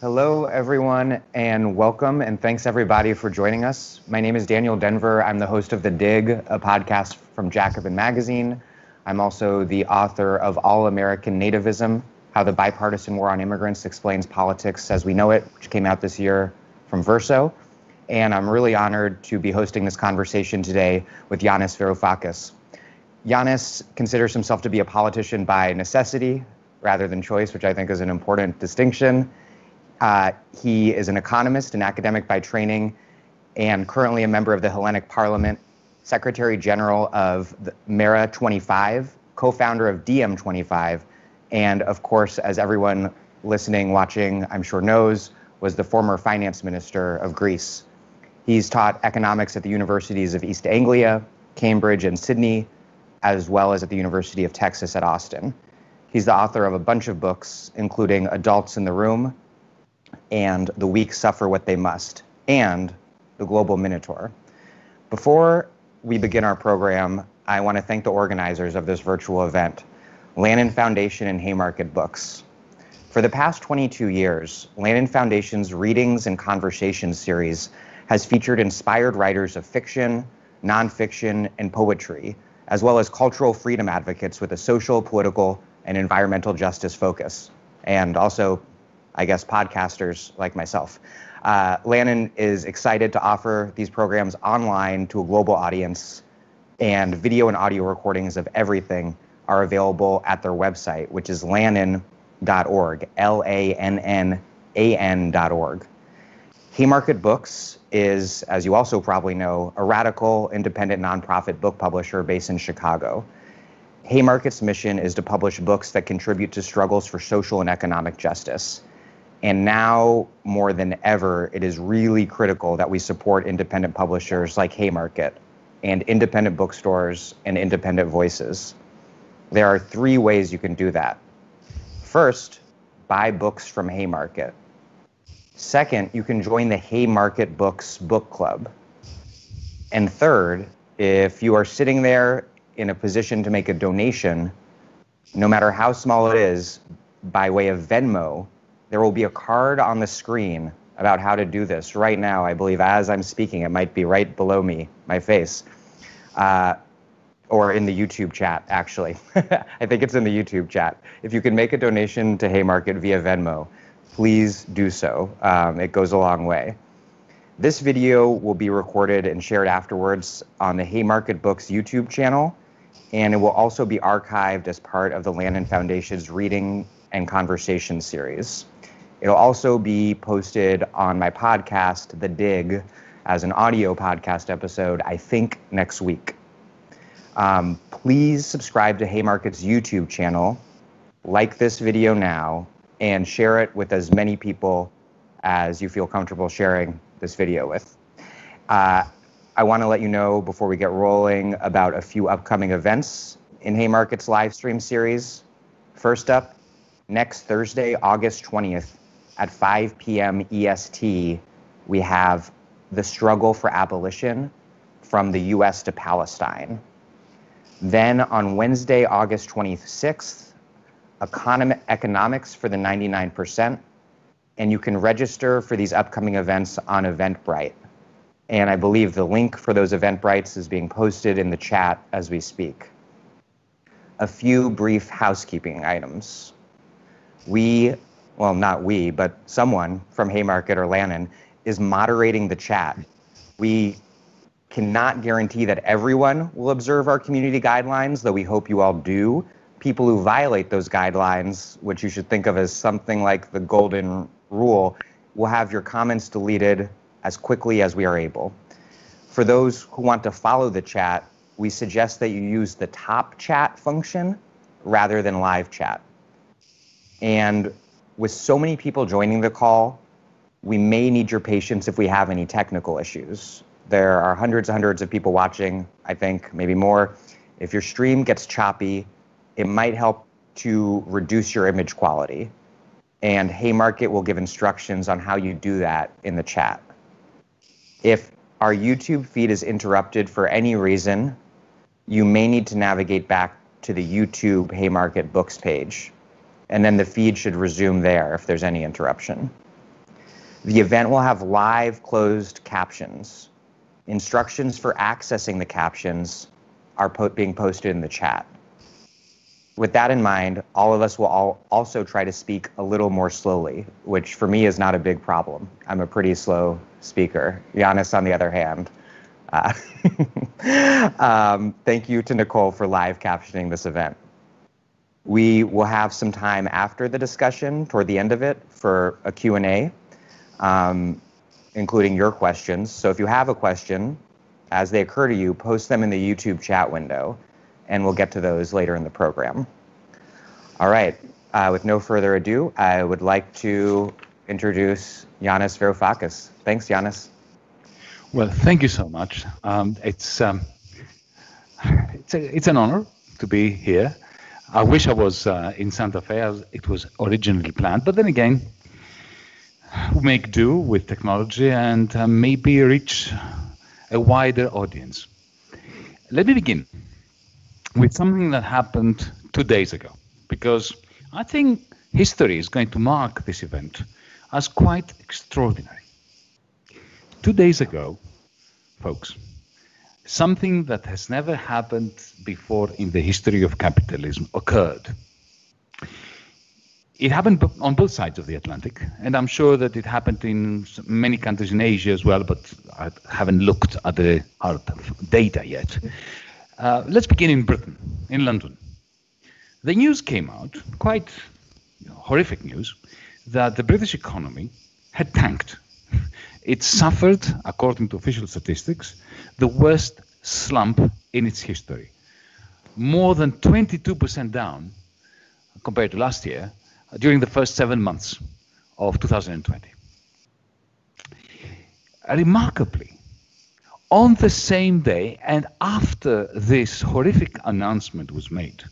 Hello, everyone, and welcome, and thanks everybody for joining us. My name is Daniel Denvir. I'm the host of The Dig, a podcast from Jacobin Magazine. I'm also the author of All American Nativism, How the Bipartisan War on Immigrants Explains Politics as We Know It, which came out this year from Verso. And I'm really honored to be hosting this conversation today with Yanis Varoufakis. Yanis considers himself to be a politician by necessity rather than choice, which I think is an important distinction. He is an economist and academic by training, and currently a member of the Hellenic Parliament, Secretary General of the Mera 25, co-founder of DM 25, and of course, as everyone listening, watching, I'm sure knows, was the former finance minister of Greece. He's taught economics at the universities of East Anglia, Cambridge, and Sydney, as well as at the University of Texas at Austin. He's the author of a bunch of books, including Adults in the Room, and The Weak Suffer What They Must, and The Global Minotaur. Before we begin our program, I want to thank the organizers of this virtual event, Lannan Foundation and Haymarket Books. For the past 22 years, Lannan Foundation's Readings and Conversations series has featured inspired writers of fiction, nonfiction, and poetry, as well as cultural freedom advocates with a social, political, and environmental justice focus, and also I guess, podcasters like myself. Lannan is excited to offer these programs online to a global audience, and video and audio recordings of everything are available at their website, which is lannan.org, LANNAN.org. Haymarket Books is, as you also probably know, a radical, independent nonprofit book publisher based in Chicago. Haymarket's mission is to publish books that contribute to struggles for social and economic justice. And now, more than ever, it is really critical that we support independent publishers like Haymarket and independent bookstores and independent voices. There are 3 ways you can do that. First, buy books from Haymarket. Second, you can join the Haymarket Books Book Club. And third, if you are sitting there in a position to make a donation, no matter how small it is, by way of Venmo, there will be a card on the screen about how to do this right now. I believe as I'm speaking, it might be right below me, my face, or in the YouTube chat, actually. I think it's in the YouTube chat. If you can make a donation to Haymarket via Venmo, please do so. It goes a long way. This video will be recorded and shared afterwards on the Haymarket Books YouTube channel, and it will also be archived as part of the Lannan Foundation's Reading and Conversation series. It'll also be posted on my podcast, The Dig, as an audio podcast episode, I think next week. Please subscribe to Haymarket's YouTube channel, like this video now, and share it with as many people as you feel comfortable sharing this video with. I want to let you know before we get rolling about a few upcoming events in Haymarket's live stream series. First up, next Thursday, August 20th, at 5 p.m. EST, we have The Struggle for Abolition, From the U.S. to Palestine. Then on Wednesday, August 26th, Economics for the 99%, and you can register for these upcoming events on Eventbrite. And I believe the link for those Eventbrites is being posted in the chat as we speak. A few brief housekeeping items. Not we, but someone from Haymarket or Lannan is moderating the chat. We cannot guarantee that everyone will observe our community guidelines, though we hope you all do. People who violate those guidelines, which you should think of as something like the golden rule, will have your comments deleted as quickly as we are able. For those who want to follow the chat, we suggest that you use the top chat function rather than live chat. And with so many people joining the call, we may need your patience if we have any technical issues. There are hundreds and hundreds of people watching, I think, maybe more. If your stream gets choppy, it might help to reduce your image quality. And Haymarket will give instructions on how you do that in the chat. If our YouTube feed is interrupted for any reason, you may need to navigate back to the YouTube Haymarket Books page. And then the feed should resume there if there's any interruption. The event will have live closed captions. Instructions for accessing the captions are being posted in the chat. With that in mind, all of us will also try to speak a little more slowly, which for me is not a big problem. I'm a pretty slow speaker. Giannis, on the other hand. Thank you to Nicole for live captioning this event. We will have some time after the discussion, toward the end of it, for a Q&A, including your questions. So if you have a question, as they occur to you, post them in the YouTube chat window, and we'll get to those later in the program. All right, with no further ado, I would like to introduce Yanis Varoufakis. Thanks, Yanis. Well, thank you so much. It's an honor to be here. I wish I was in Santa Fe as it was originally planned, but then again, we make do with technology and maybe reach a wider audience. Let me begin with something that happened 2 days ago, because I think history is going to mark this event as quite extraordinary. 2 days ago, folks, something that has never happened before in the history of capitalism occurred. It happened on both sides of the Atlantic, and I'm sure that it happened in many countries in Asia as well, but I haven't looked at the hard data yet. Let's begin in Britain, in London. The news came out, quite horrific news, that the British economy had tanked. It suffered, according to official statistics, the worst slump in its history. More than 22% down compared to last year during the first 7 months of 2020. Remarkably, on the same day and after this horrific announcement was made,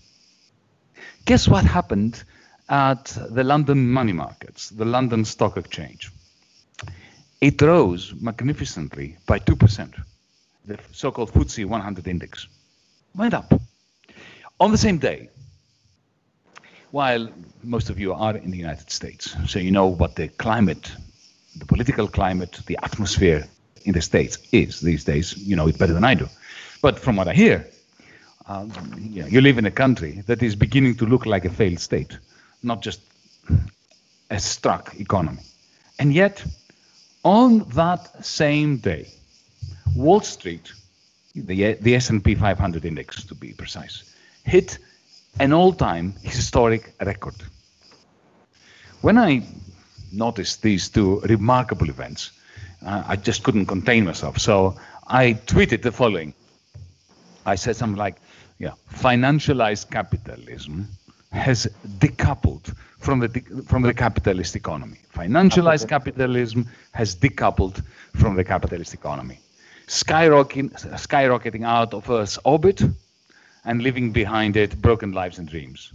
guess what happened at the London money markets, the London Stock Exchange? It rose magnificently by 2%. The so-called FTSE 100 index went up. On the same day, while most of you are in the United States, so you know what the climate, the political climate, the atmosphere in the States is these days, you know it better than I do. But from what I hear, you live in a country that is beginning to look like a failed state, not just a struck economy. And yet, on that same day, Wall Street, the S&P 500 index to be precise, hit an all-time historic record. When I noticed these two remarkable events, I just couldn't contain myself. So I tweeted the following. I said something like, financialized capitalism has decoupled from the capitalist economy. Financialized capitalism has decoupled from the capitalist economy, skyrocketing out of Earth's orbit and leaving behind it broken lives and dreams.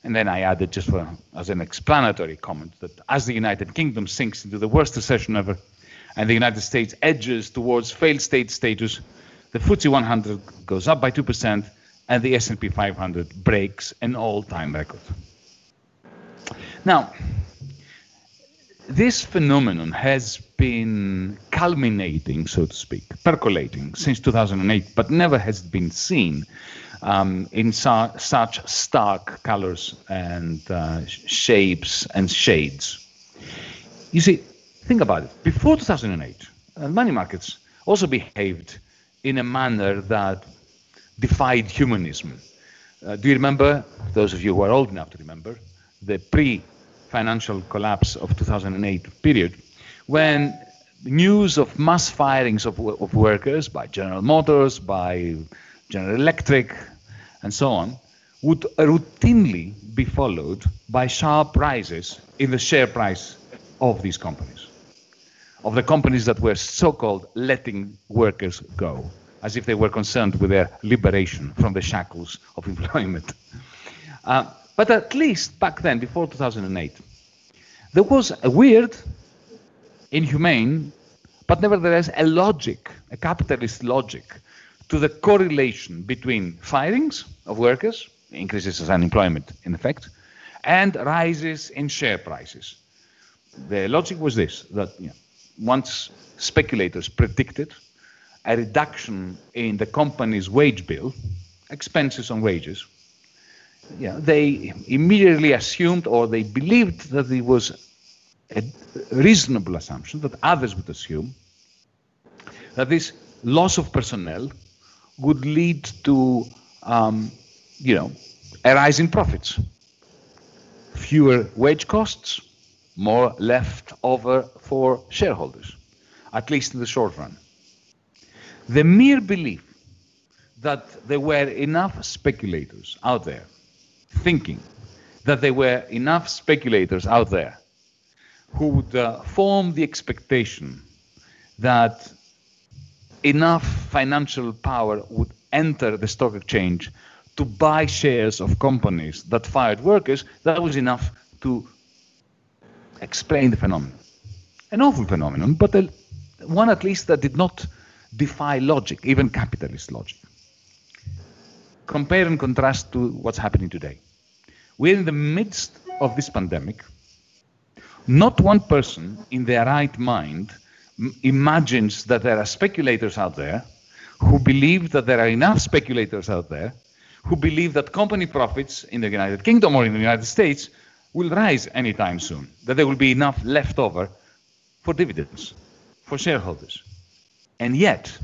And then I added, just as an explanatory comment, that as the United Kingdom sinks into the worst recession ever, and the United States edges towards failed state status, the FTSE 100 goes up by 2%, and the S&P 500 breaks an all-time record. Now, this phenomenon has been culminating, so to speak, percolating since 2008, but never has been seen in such stark colors and shapes and shades. You see, think about it. Before 2008, money markets also behaved in a manner that defied humanism. Do you remember, those of you who are old enough to remember, the pre-financial collapse of 2008 period, when news of mass firings of workers by General Motors, by General Electric, and so on, would routinely be followed by sharp rises in the share price of these companies, of the companies that were so-called letting workers go, as if they were concerned with their liberation from the shackles of employment. But at least back then, before 2008, there was a weird, inhumane, but nevertheless a logic, a capitalist logic, to the correlation between firings of workers, increases in unemployment in effect, and rises in share prices. The logic was this, that once speculators predicted a reduction in the company's wage bill, expenses on wages, they immediately assumed, or they believed, that it was a reasonable assumption that others would assume that this loss of personnel would lead to, a rise in profits, fewer wage costs, more left over for shareholders, at least in the short run. The mere belief that there were enough speculators out there, thinking that there were enough speculators out there who would form the expectation that enough financial power would enter the stock exchange to buy shares of companies that fired workers, that was enough to explain the phenomenon. An awful phenomenon, but one at least that did not defy logic, even capitalist logic. Compare and contrast to what's happening today. We're in the midst of this pandemic. Not one person in their right mind imagines that there are speculators out there who believe that there are enough speculators out there who believe that company profits in the United Kingdom or in the United States will rise anytime soon, that there will be enough left over for dividends, for shareholders. And yet,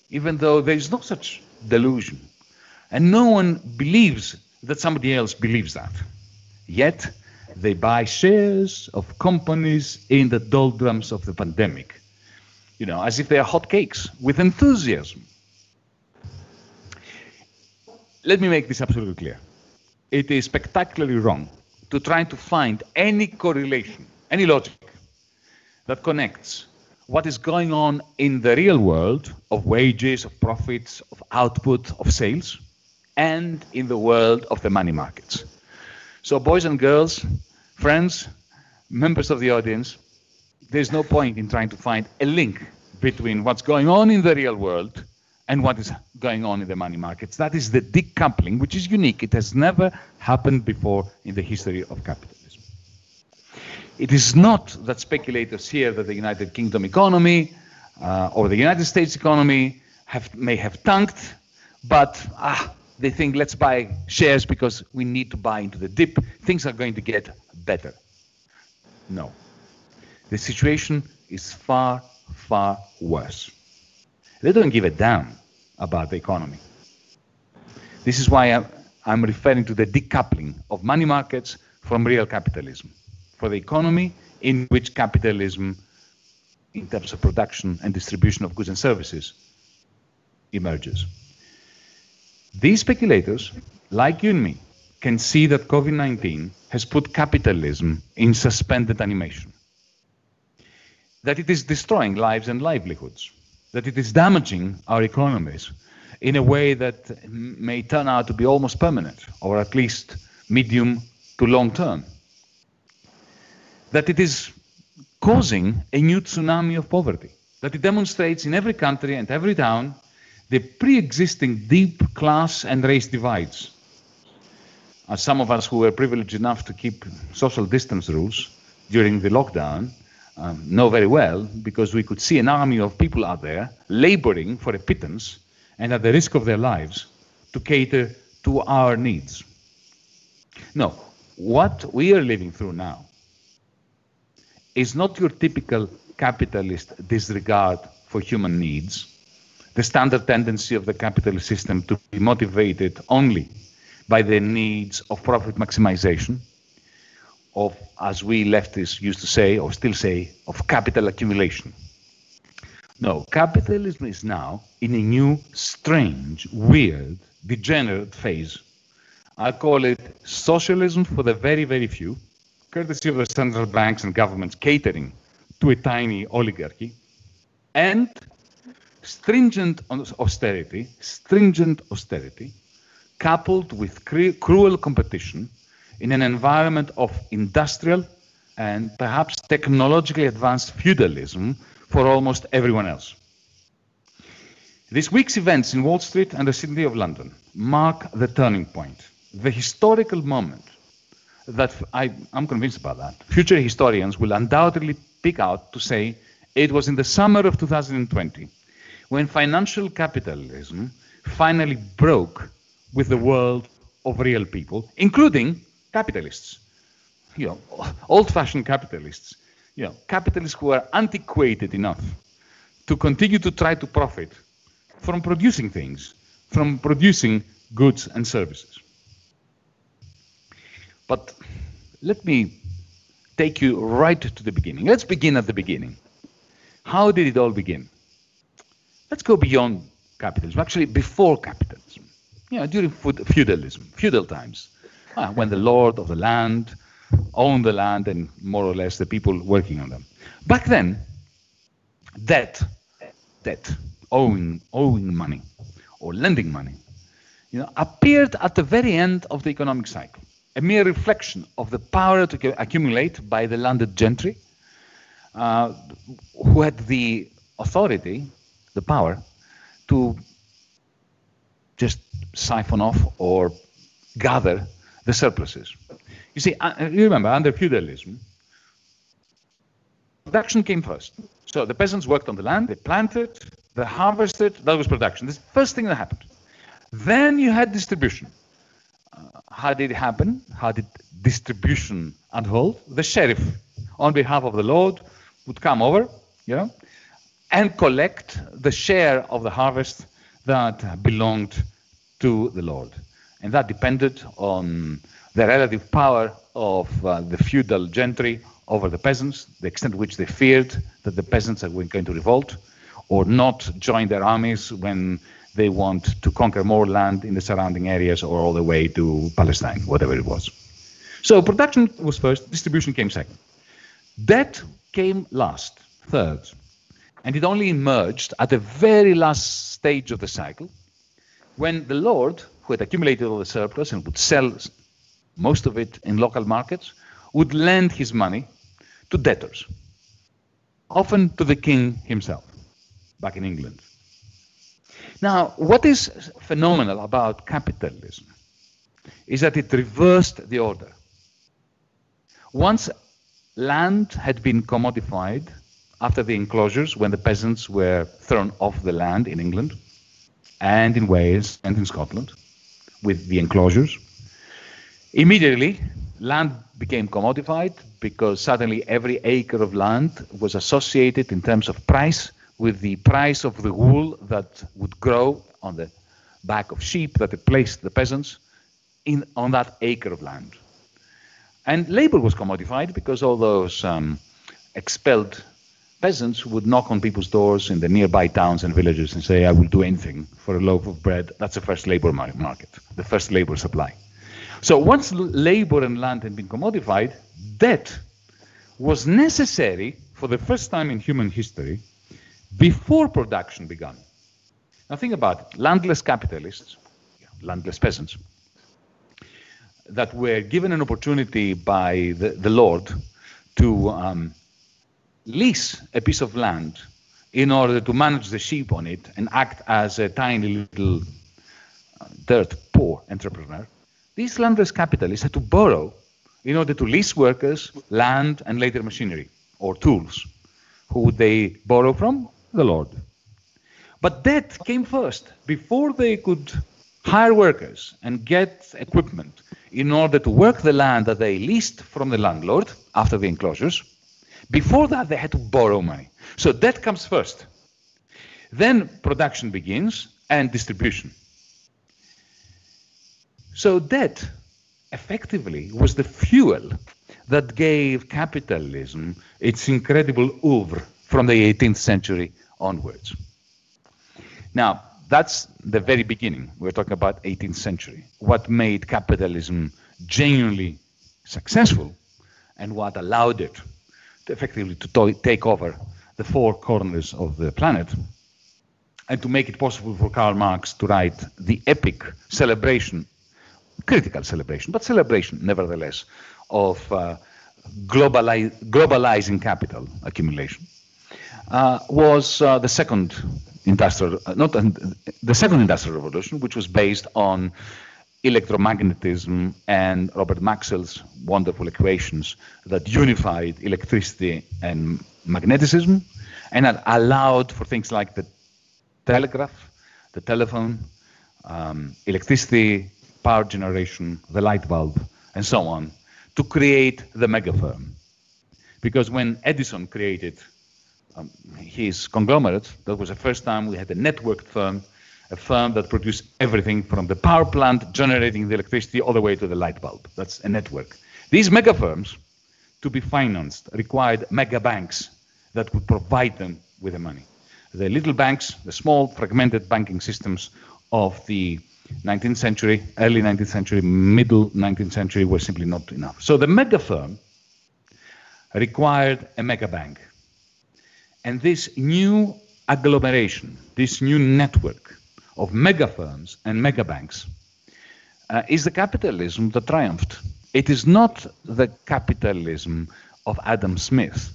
even though there is no such delusion, and no one believes that somebody else believes that, yet they buy shares of companies in the doldrums of the pandemic, as if they are hotcakes, with enthusiasm. Let me make this absolutely clear. It is spectacularly wrong to try to find any correlation, any logic that connects what is going on in the real world of wages, of profits, of output, of sales, and in the world of the money markets. So boys and girls, friends, members of the audience, there's no point in trying to find a link between what's going on in the real world and what is going on in the money markets. That is the decoupling, which is unique. It has never happened before in the history of capitalism. It is not that speculators hear that the United Kingdom economy or the United States economy may have tanked, but they think, let's buy shares because we need to buy into the dip. Things are going to get better. No. The situation is far, far worse. They don't give a damn about the economy. This is why I'm referring to the decoupling of money markets from real capitalism, for the economy in which capitalism, in terms of production and distribution of goods and services, emerges. These speculators, like you and me, can see that COVID-19 has put capitalism in suspended animation, that it is destroying lives and livelihoods, that it is damaging our economies in a way that may turn out to be almost permanent, or at least medium to long term, that it is causing a new tsunami of poverty, that it demonstrates in every country and every town the pre-existing deep class and race divides. As some of us who were privileged enough to keep social distance rules during the lockdown know very well, because we could see an army of people out there laboring for a pittance and at the risk of their lives to cater to our needs. No, what we are living through now is not your typical capitalist disregard for human needs, the standard tendency of the capitalist system to be motivated only by the needs of profit maximization, of, as we leftists used to say, or still say, of capital accumulation. No, capitalism is now in a new, strange, weird, degenerate phase. I call it socialism for the very, very few, courtesy of the central banks and governments catering to a tiny oligarchy, and stringent austerity, coupled with cruel competition in an environment of industrial and perhaps technologically advanced feudalism for almost everyone else. This week's events in Wall Street and the City of London mark the turning point, the historical moment I'm convinced about that. Future historians will undoubtedly pick out to say it was in the summer of 2020 when financial capitalism finally broke with the world of real people, including capitalists, old-fashioned capitalists, capitalists who are antiquated enough to continue to try to profit from producing things, from producing goods and services. But let me take you right to the beginning. Let's begin at the beginning. How did it all begin? Let's go beyond capitalism, actually before capitalism, during feudalism, feudal times, when the lord of the land owned the land and more or less the people working on them. Back then, debt, owing money or lending money, appeared at the very end of the economic cycle, a mere reflection of the power to accumulate by the landed gentry, who had the authority, the power, to just siphon off or gather the surpluses. You see, you remember, under feudalism, production came first. So the peasants worked on the land, they planted, they harvested, that was production. This is the first thing that happened. Then you had distribution. How did it happen? How did distribution unfold? The sheriff, on behalf of the lord, would come over, and collect the share of the harvest that belonged to the lord. And that depended on the relative power of the feudal gentry over the peasants, the extent to which they feared that the peasants were going to revolt or not join their armies when they want to conquer more land in the surrounding areas or all the way to Palestine, whatever it was. So production was first, distribution came second. Debt came last, third. And it only emerged at the very last stage of the cycle when the lord, who had accumulated all the surplus and would sell most of it in local markets, would lend his money to debtors, often to the king himself, back in England. Now, what is phenomenal about capitalism is that it reversed the order. Once land had been commodified after the enclosures, when the peasants were thrown off the land in England and in Wales and in Scotland with the enclosures, immediately land became commodified because suddenly every acre of land was associated in terms of price with the price of the wool that would grow on the back of sheep that had placed the peasants on that acre of land. And labor was commodified because all those expelled peasants would knock on people's doors in the nearby towns and villages and say, I will do anything for a loaf of bread. That's the first labor market, the first labor supply. So once labor and land had been commodified, debt was necessary for the first time in human history before production began. Now think about it. Landless capitalists, landless peasants, that were given an opportunity by the lord to lease a piece of land in order to manage the sheep on it and act as a tiny little dirt poor entrepreneur. These landless capitalists had to borrow in order to lease workers, land, and later machinery or tools. Who would they borrow from? The lord. But debt came first. Before they could hire workers and get equipment in order to work the land that they leased from the landlord after the enclosures, before that they had to borrow money. So debt comes first. Then production begins and distribution. So debt effectively was the fuel that gave capitalism its incredible oeuvre from the 18th century onwards. Now, that's the very beginning. We're talking about 18th century. What made capitalism genuinely successful and what allowed it to effectively take over the four corners of the planet and to make it possible for Karl Marx to write the epic celebration, critical celebration, but celebration nevertheless, of globalizing capital accumulation, was the second industrial revolution, which was based on electromagnetism and Robert Maxwell's wonderful equations that unified electricity and magnetism, and that allowed for things like the telegraph, the telephone, electricity, power generation, the light bulb, and so on, to create the mega firm. Because when Edison created his conglomerate, that was the first time we had a networked firm, a firm that produced everything from the power plant generating the electricity all the way to the light bulb. That's a network. These mega firms, to be financed, required mega banks that would provide them with the money. The little banks, the small fragmented banking systems of the 19th century, early 19th century, middle 19th century were simply not enough. So the mega firm required a mega bank. And this new agglomeration, this new network of mega firms and mega banks is the capitalism that triumphed. It is not the capitalism of Adam Smith,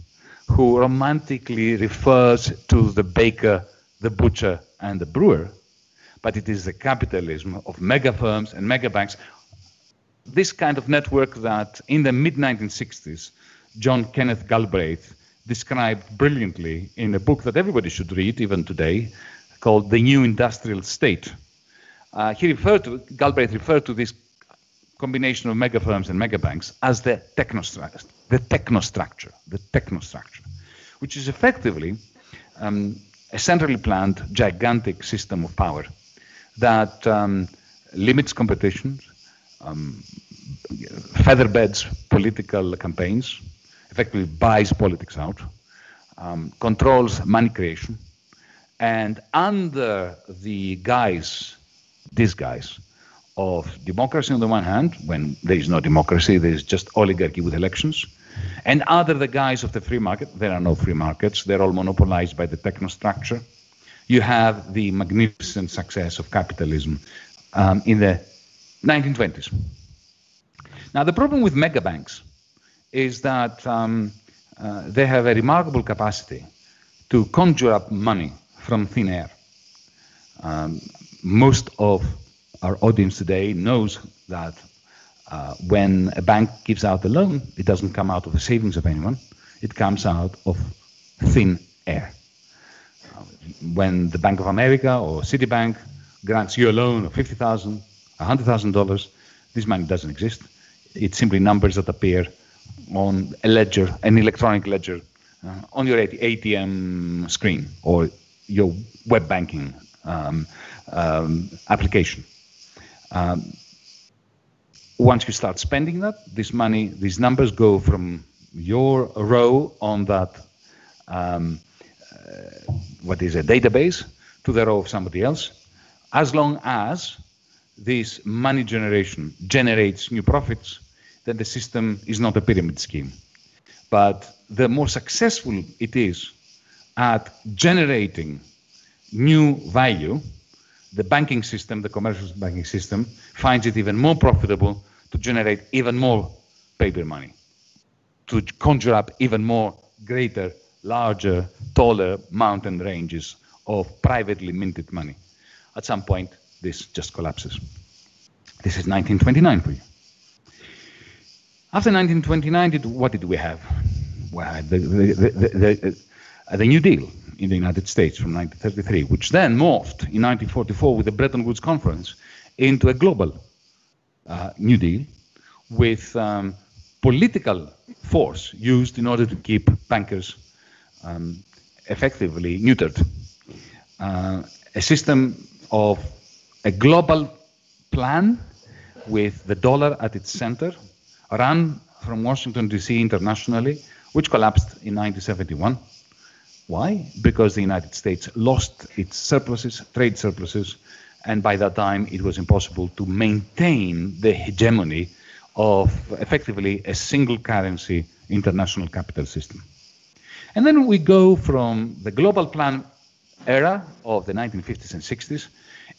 who romantically refers to the baker, the butcher, and the brewer, but it is the capitalism of mega firms and mega banks. This kind of network that in the mid-1960s, John Kenneth Galbraith described brilliantly in a book that everybody should read, even today, called The New Industrial State. Galbraith referred to this combination of mega firms and mega banks as the technostructure, which is effectively a centrally planned, gigantic system of power that limits competition, featherbeds political campaigns, effectively buys politics out, controls money creation, and under the disguise of democracy on the one hand, when there is no democracy, there is just oligarchy with elections, and under the guise of the free market, there are no free markets, they're all monopolized by the technostructure. You have the magnificent success of capitalism in the 1920s. Now, the problem with mega banks is that they have a remarkable capacity to conjure up money from thin air. Most of our audience today knows that when a bank gives out a loan, it doesn't come out of the savings of anyone. It comes out of thin air. When the Bank of America or Citibank grants you a loan of $50,000, $100,000, this money doesn't exist. It's simply numbers that appear on a ledger, an electronic ledger, on your ATM screen or your web banking application. Once you start spending that, this money, these numbers go from your row on that, what is a database, to the row of somebody else. As long as this money generation generates new profits, then the system is not a pyramid scheme. But the more successful it is at generating new value, the banking system, the commercial banking system, finds it even more profitable to generate even more paper money, to conjure up even more greater, larger, taller mountain ranges of privately minted money. At some point, this just collapses. This is 1929 for you. After 1929, what did we have? We had the New Deal in the United States from 1933, which then morphed in 1944 with the Bretton Woods Conference into a global New Deal with political force used in order to keep bankers effectively neutered. A system of a global plan with the dollar at its center, run from Washington, D.C. internationally, which collapsed in 1971. Why? Because the United States lost its surpluses, trade surpluses, and by that time it was impossible to maintain the hegemony of effectively a single currency international capital system. And then we go from the global plan era of the 1950s and 60s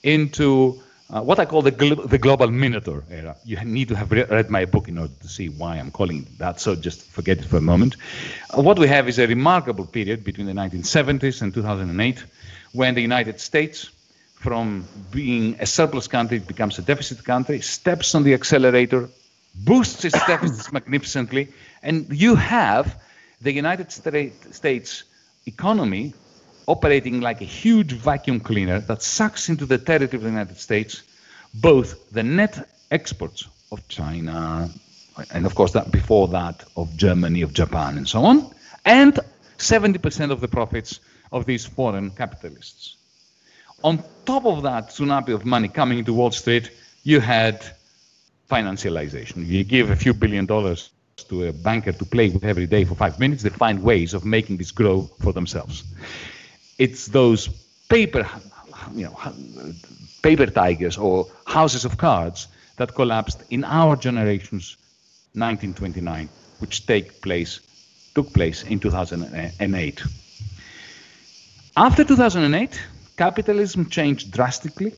into what I call the global minotaur era. You need to have read my book in order to see why I'm calling it that, so just forget it for a moment. What we have is a remarkable period between the 1970s and 2008 when the United States from being a surplus country, it becomes a deficit country, steps on the accelerator, boosts its deficits magnificently, and you have the United States economy operating like a huge vacuum cleaner that sucks into the territory of the United States both the net exports of China, and of course that before that of Germany, of Japan, and so on, and 70% of the profits of these foreign capitalists. On top of that tsunami of money coming into Wall Street, you had financialization. You give a few $1 billion to a banker to play with every day for 5 minutes, they find ways of making this grow for themselves. It's those paper tigers or houses of cards that collapsed in our generation's 1929, which took place in 2008. After 2008, capitalism changed drastically.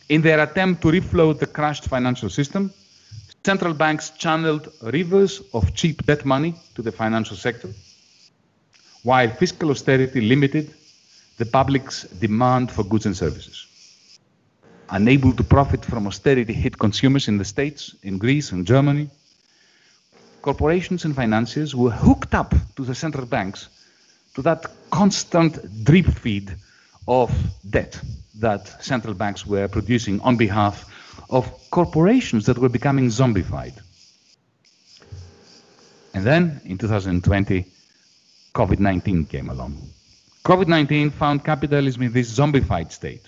In their attempt to refloat the crashed financial system, central banks channeled rivers of cheap debt money to the financial sector, while fiscal austerity limited the public's demand for goods and services. Unable to profit from austerity hit consumers in the States, in Greece and Germany. Corporations and financiers were hooked up to the central banks to that constant drip feed of debt that central banks were producing on behalf of corporations that were becoming zombified. And then in 2020, COVID-19 came along. COVID-19 found capitalism in this zombified state.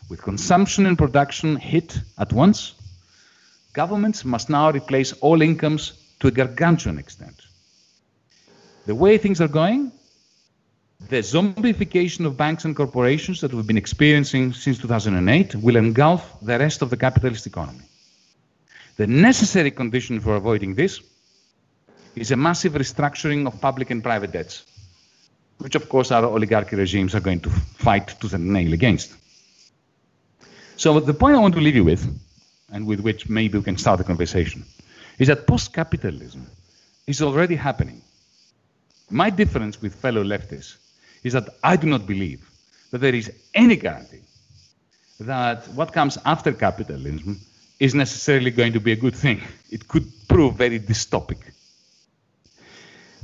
With consumption and production hit at once, governments must now replace all incomes to a gargantuan extent. The way things are going, the zombification of banks and corporations that we've been experiencing since 2008 will engulf the rest of the capitalist economy. The necessary condition for avoiding this is a massive restructuring of public and private debts, which of course our oligarchy regimes are going to fight tooth and nail against. So the point I want to leave you with, and with which maybe we can start the conversation, is that post-capitalism is already happening. My difference with fellow leftists is that I do not believe that there is any guarantee that what comes after capitalism is necessarily going to be a good thing. It could prove very dystopic.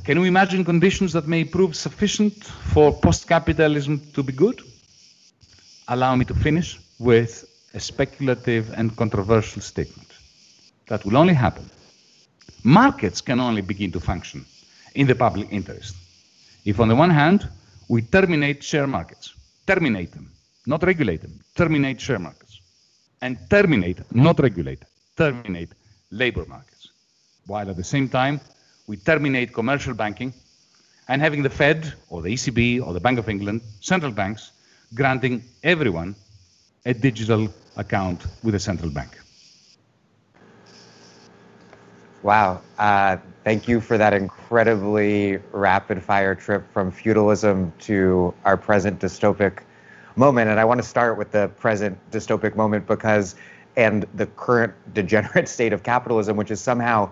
Can we imagine conditions that may prove sufficient for post-capitalism to be good? Allow me to finish with a speculative and controversial statement. That will only happen. Markets can only begin to function in the public interest if, on the one hand, we terminate share markets, terminate them, not regulate them, terminate share markets, and terminate, not regulate, terminate labor markets, while at the same time we terminate commercial banking and having the Fed or the ECB or the Bank of England, central banks, granting everyone a digital account with a central bank. Wow. Thank you for that incredibly rapid-fire trip from feudalism to our present dystopic moment. And I want to start with the present dystopic moment and the current degenerate state of capitalism, which is somehow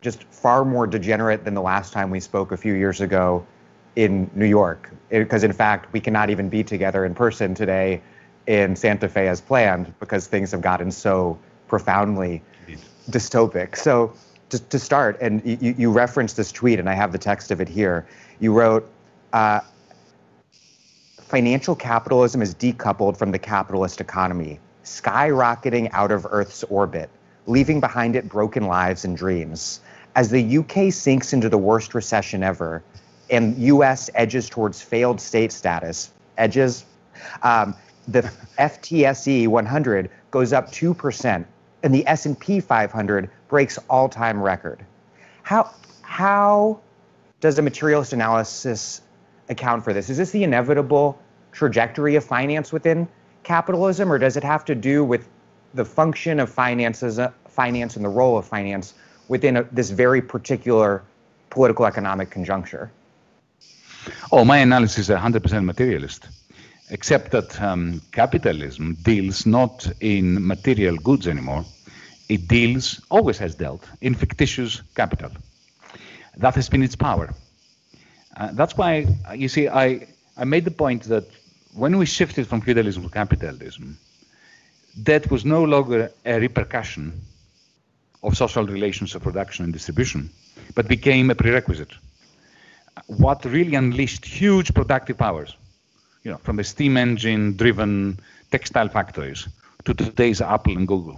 just far more degenerate than the last time we spoke a few years ago in New York. Because in fact, we cannot even be together in person today in Santa Fe as planned because things have gotten so profoundly dystopic. So to start, and you referenced this tweet, and I have the text of it here. You wrote, financial capitalism is decoupled from the capitalist economy, skyrocketing out of Earth's orbit, leaving behind it broken lives and dreams. As the UK sinks into the worst recession ever, and US edges towards failed state status, the FTSE 100 goes up 2%, and the S&P 500 breaks all-time record. How does a materialist analysis account for this? Is this the inevitable trajectory of finance within capitalism, or does it have to do with the function of finance and the role of finance within this very particular political economic conjuncture? Oh, my analysis is 100% materialist, except that capitalism deals not in material goods anymore. It always has dealt, in fictitious capital. That has been its power. That's why, you see, I made the point that when we shifted from feudalism to capitalism, that was no longer a repercussion of social relations of production and distribution, but became a prerequisite. What really unleashed huge productive powers, from the steam engine-driven textile factories to today's Apple and Google,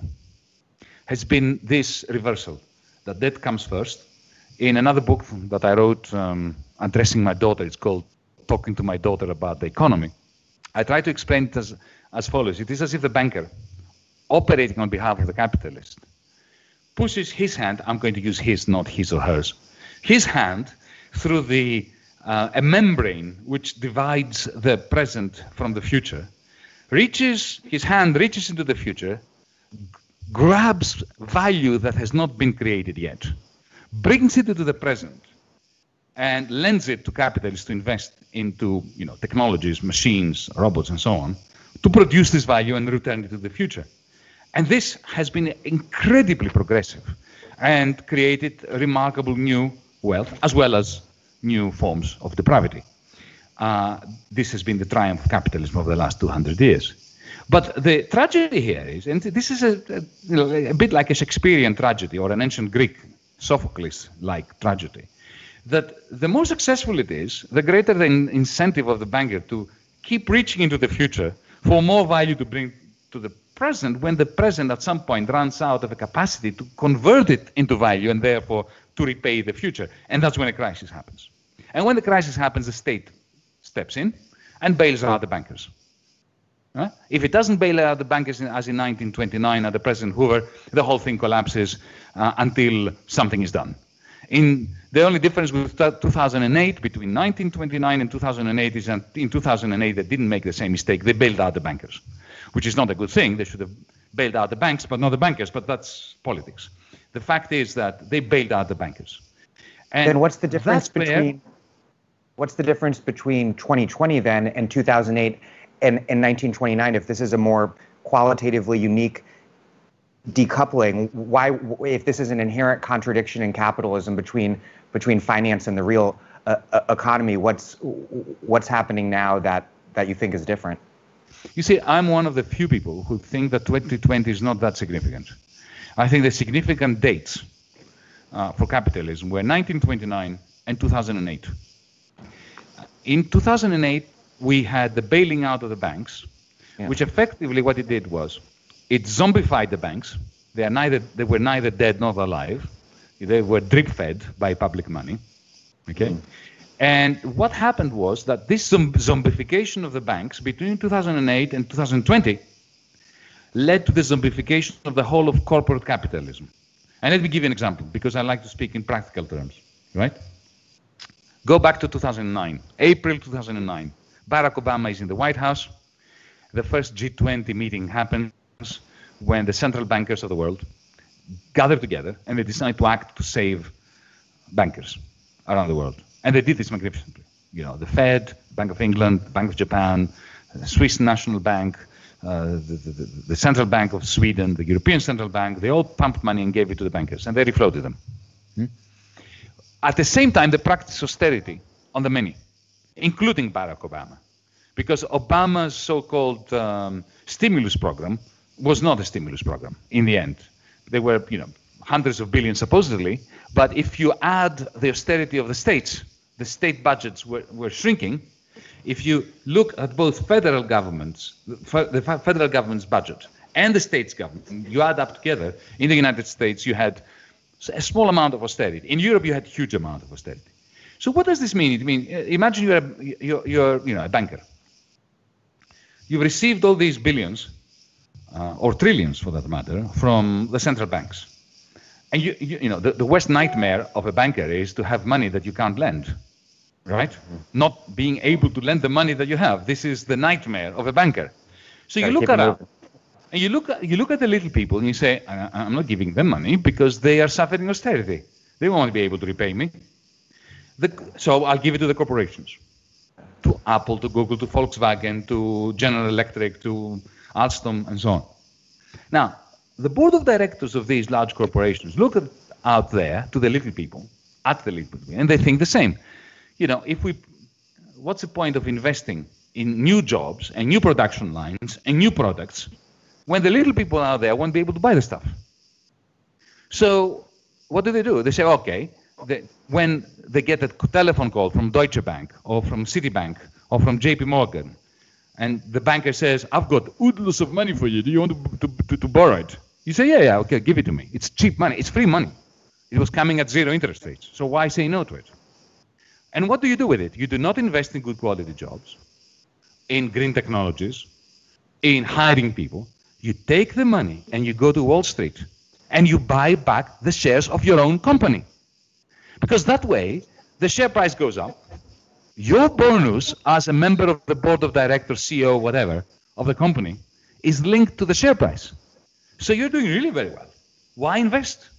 has been this reversal, that comes first. In another book that I wrote addressing my daughter, it's called Talking to My Daughter About the Economy, I try to explain it as follows. It is as if the banker, operating on behalf of the capitalist, pushes his hand, I'm going to use his, not his or hers, his hand through a membrane which divides the present from the future, his hand reaches into the future, grabs value that has not been created yet, brings it into the present, and lends it to capitalists to invest into technologies, machines, robots, and so on, to produce this value and return it to the future. And this has been incredibly progressive and created remarkable new wealth as well as new forms of depravity. This has been the triumph of capitalism over the last 200 years. But the tragedy here is, and this is a bit like a Shakespearean tragedy or an ancient Greek Sophocles-like tragedy, that the more successful it is, the greater the incentive of the banker to keep reaching into the future for more value to bring to the present, when the present at some point runs out of a capacity to convert it into value and therefore to repay the future. And that's when a crisis happens. And when the crisis happens, the state steps in and bails out the bankers. If it doesn't bail out the bankers as in 1929 under President Hoover, the whole thing collapses until something is done. The only difference with 2008, between 1929 and 2008, is that in 2008 they didn't make the same mistake. They bailed out the bankers, which is not a good thing. They should have bailed out the banks, but not the bankers. But that's politics. The fact is that they bailed out the bankers. And then what's the difference between 2020 then and 2008 and 1929? If this is a more qualitatively unique decoupling, why, if this is an inherent contradiction in capitalism between finance and the real economy, what's happening now that you think is different? You see, I'm one of the few people who think that 2020 is not that significant. I think the significant dates for capitalism were 1929 and 2008. In 2008, we had the bailing out of the banks, which effectively what it did was it zombified the banks. They were neither dead nor alive. They were drip-fed by public money. Okay. And what happened was that this zombification of the banks between 2008 and 2020 led to the zombification of the whole of corporate capitalism. And let me give you an example, because I like to speak in practical terms, right? Go back to 2009, April 2009. Barack Obama is in the White House. The first G20 meeting happens when the central bankers of the world gather together and they decide to act to save bankers around the world. And they did this magnificently. The Fed, Bank of England, Bank of Japan, the Swiss National Bank, the Central Bank of Sweden, the European Central Bank, they all pumped money and gave it to the bankers, and they refloated them. At the same time, they practiced austerity on the many, including Barack Obama, because Obama's so-called stimulus program was not a stimulus program in the end. There were, hundreds of billions supposedly, but if you add the austerity of the states, the state budgets were shrinking. If you look at both federal governments, the federal government's budget and the state's government, you add up together, in the United States you had a small amount of austerity. In Europe you had a huge amount of austerity. So what does this mean? It means, imagine you're a banker. You've received all these billions, or trillions for that matter, from the central banks. And the worst nightmare of a banker is to have money that you can't lend, right? Not being able to lend the money that you have. This is the nightmare of a banker. So you look around, and you look at the little people, and you say, I'm not giving them money because they are suffering austerity. They won't be able to repay me. So I'll give it to the corporations, to Apple, to Google, to Volkswagen, to General Electric, to Alstom, and so on. Now, the board of directors of these large corporations look out there to the little people, and they think the same. What's the point of investing in new jobs and new production lines and new products when the little people out there won't be able to buy the stuff. So what do? They say, okay, when they get a telephone call from Deutsche Bank or from Citibank or from JP Morgan, and the banker says, I've got oodles of money for you. Do you want to borrow it? You say, yeah, okay, give it to me. It's cheap money. It's free money. It was coming at 0 interest rates. So why say no to it? And what do you do with it? You do not invest in good quality jobs, in green technologies, in hiring people. You take the money and you go to Wall Street and you buy back the shares of your own company. Because that way, the share price goes up. Your bonus as a member of the board of directors, CEO, whatever, of the company is linked to the share price. So you're doing really very well. Why invest?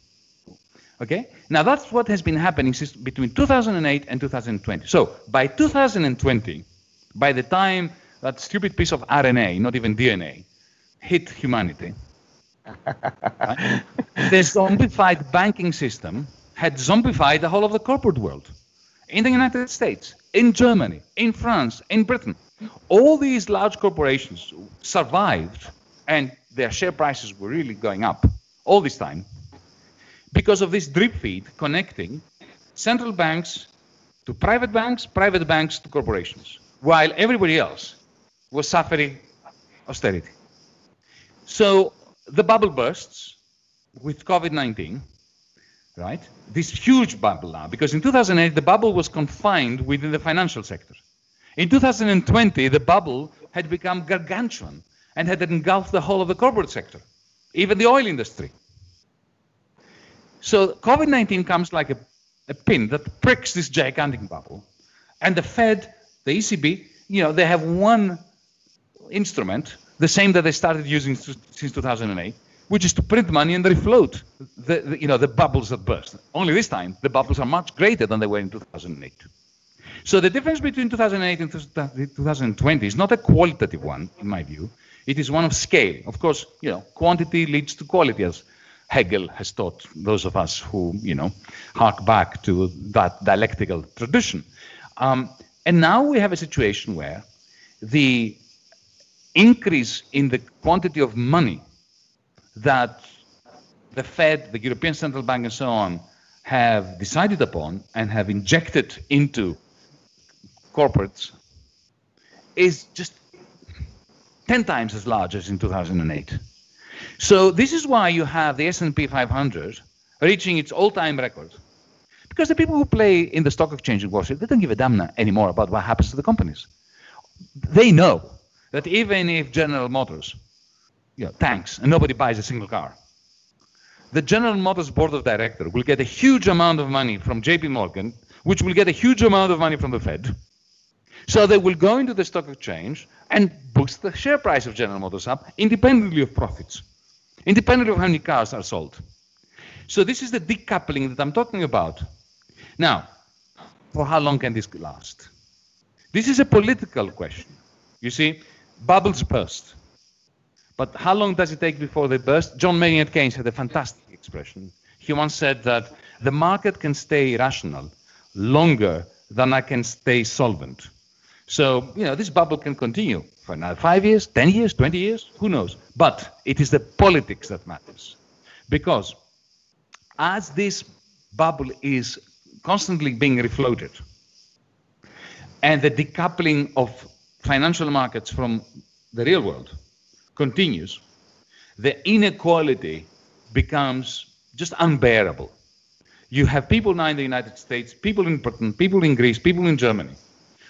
Okay? Now that's what has been happening since between 2008 and 2020. So by 2020, by the time that stupid piece of RNA, not even DNA, hit humanity, right? The zombified banking system had zombified the whole of the corporate world. In the United States, in Germany, in France, in Britain, all these large corporations survived and their share prices were really going up all this time because of this drip feed connecting central banks to private banks to corporations, while everybody else was suffering austerity. So the bubble bursts with COVID-19, right? This huge bubble now, because in 2008, the bubble was confined within the financial sector. In 2020, the bubble had become gargantuan and had engulfed the whole of the corporate sector, even the oil industry. So COVID-19 comes like a pin that pricks this gigantic bubble. And the Fed, the ECB, they have one instrument, the same that they started using since 2008, which is to print money and refloat the bubbles that burst. Only this time, the bubbles are much greater than they were in 2008. So the difference between 2008 and 2020 is not a qualitative one, in my view. It is one of scale. Of course, quantity leads to quality, as Hegel has taught those of us who, hark back to that dialectical tradition. And now we have a situation where the increase in the quantity of money that the Fed, the European Central Bank, and so on have decided upon and have injected into corporates is just 10 times as large as in 2008. So this is why you have the S&P 500 reaching its all-time record. Because the people who play in the stock exchange in Wall Street, they don't give a damn anymore about what happens to the companies. They know that even if General Motors tanks and nobody buys a single car, the General Motors board of directors will get a huge amount of money from JP Morgan, which will get a huge amount of money from the Fed. So they will go into the stock exchange and boost the share price of General Motors up independently of profits, independently of how many cars are sold. So this is the decoupling that I'm talking about. Now, for how long can this last? This is a political question. You see, bubbles burst. But how long does it take before they burst? John Maynard Keynes had a fantastic expression. He once said that the market can stay rational longer than I can stay solvent. So, this bubble can continue for another 5 years, 10 years, 20 years, who knows? But it is the politics that matters. Because as this bubble is constantly being refloated, and the decoupling of financial markets from the real world continues, the inequality becomes just unbearable. You have people now in the United States, people in Britain, people in Greece, people in Germany,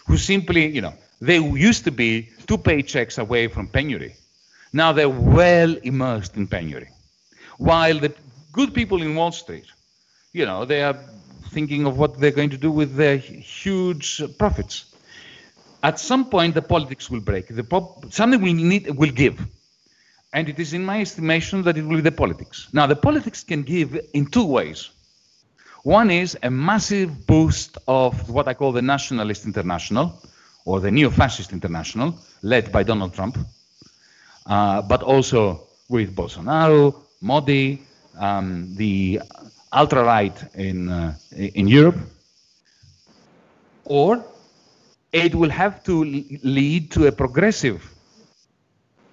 who simply, they used to be 2 paychecks away from penury. Now they're well immersed in penury. While the good people in Wall Street, they are thinking of what they're going to do with their huge profits. At some point, the politics will break. Something will give. And it is in my estimation that it will be the politics. Now, the politics can give in 2 ways. One is a massive boost of what I call the Nationalist International, or the Neo-Fascist International, led by Donald Trump, but also with Bolsonaro, Modi, the ultra-right in Europe. Or it will have to lead to a progressive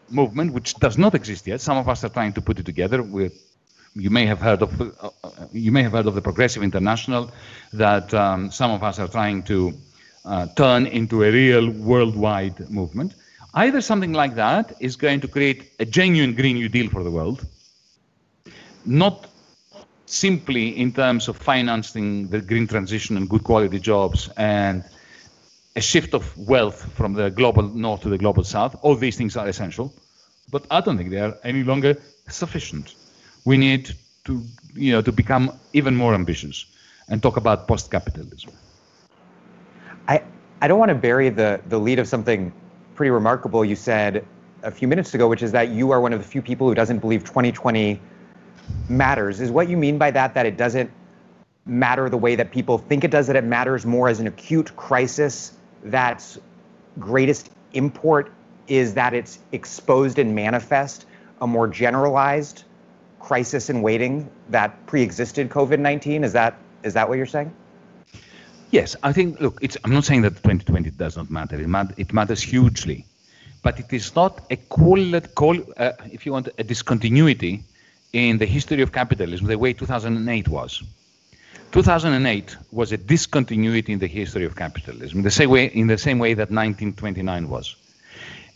movement, which does not exist yet. Some of us are trying to put it together. You may have heard of the Progressive International, that some of us are trying to turn into a real worldwide movement. Either something like that is going to create a genuine Green New Deal for the world, not simply in terms of financing the green transition and good quality jobs and a shift of wealth from the global north to the global south. All these things are essential, but I don't think they are any longer sufficient. We need to become even more ambitious and talk about post-capitalism. I don't want to bury the lead of something pretty remarkable you said a few minutes ago, which is that you are one of the few people who doesn't believe 2020 matters. Is what you mean by that it doesn't matter the way that people think it does, that it matters more as an acute crisis that's greatest import is that it's exposed and manifest a more generalized crisis in waiting that pre-existed COVID-19? Is that what you're saying? Yes, I think, look, I'm not saying that 2020 does not matter. It matters hugely. But it is not if you want, a discontinuity in the history of capitalism the way 2008 was. 2008 was a discontinuity in the history of capitalism, in the same way that 1929 was.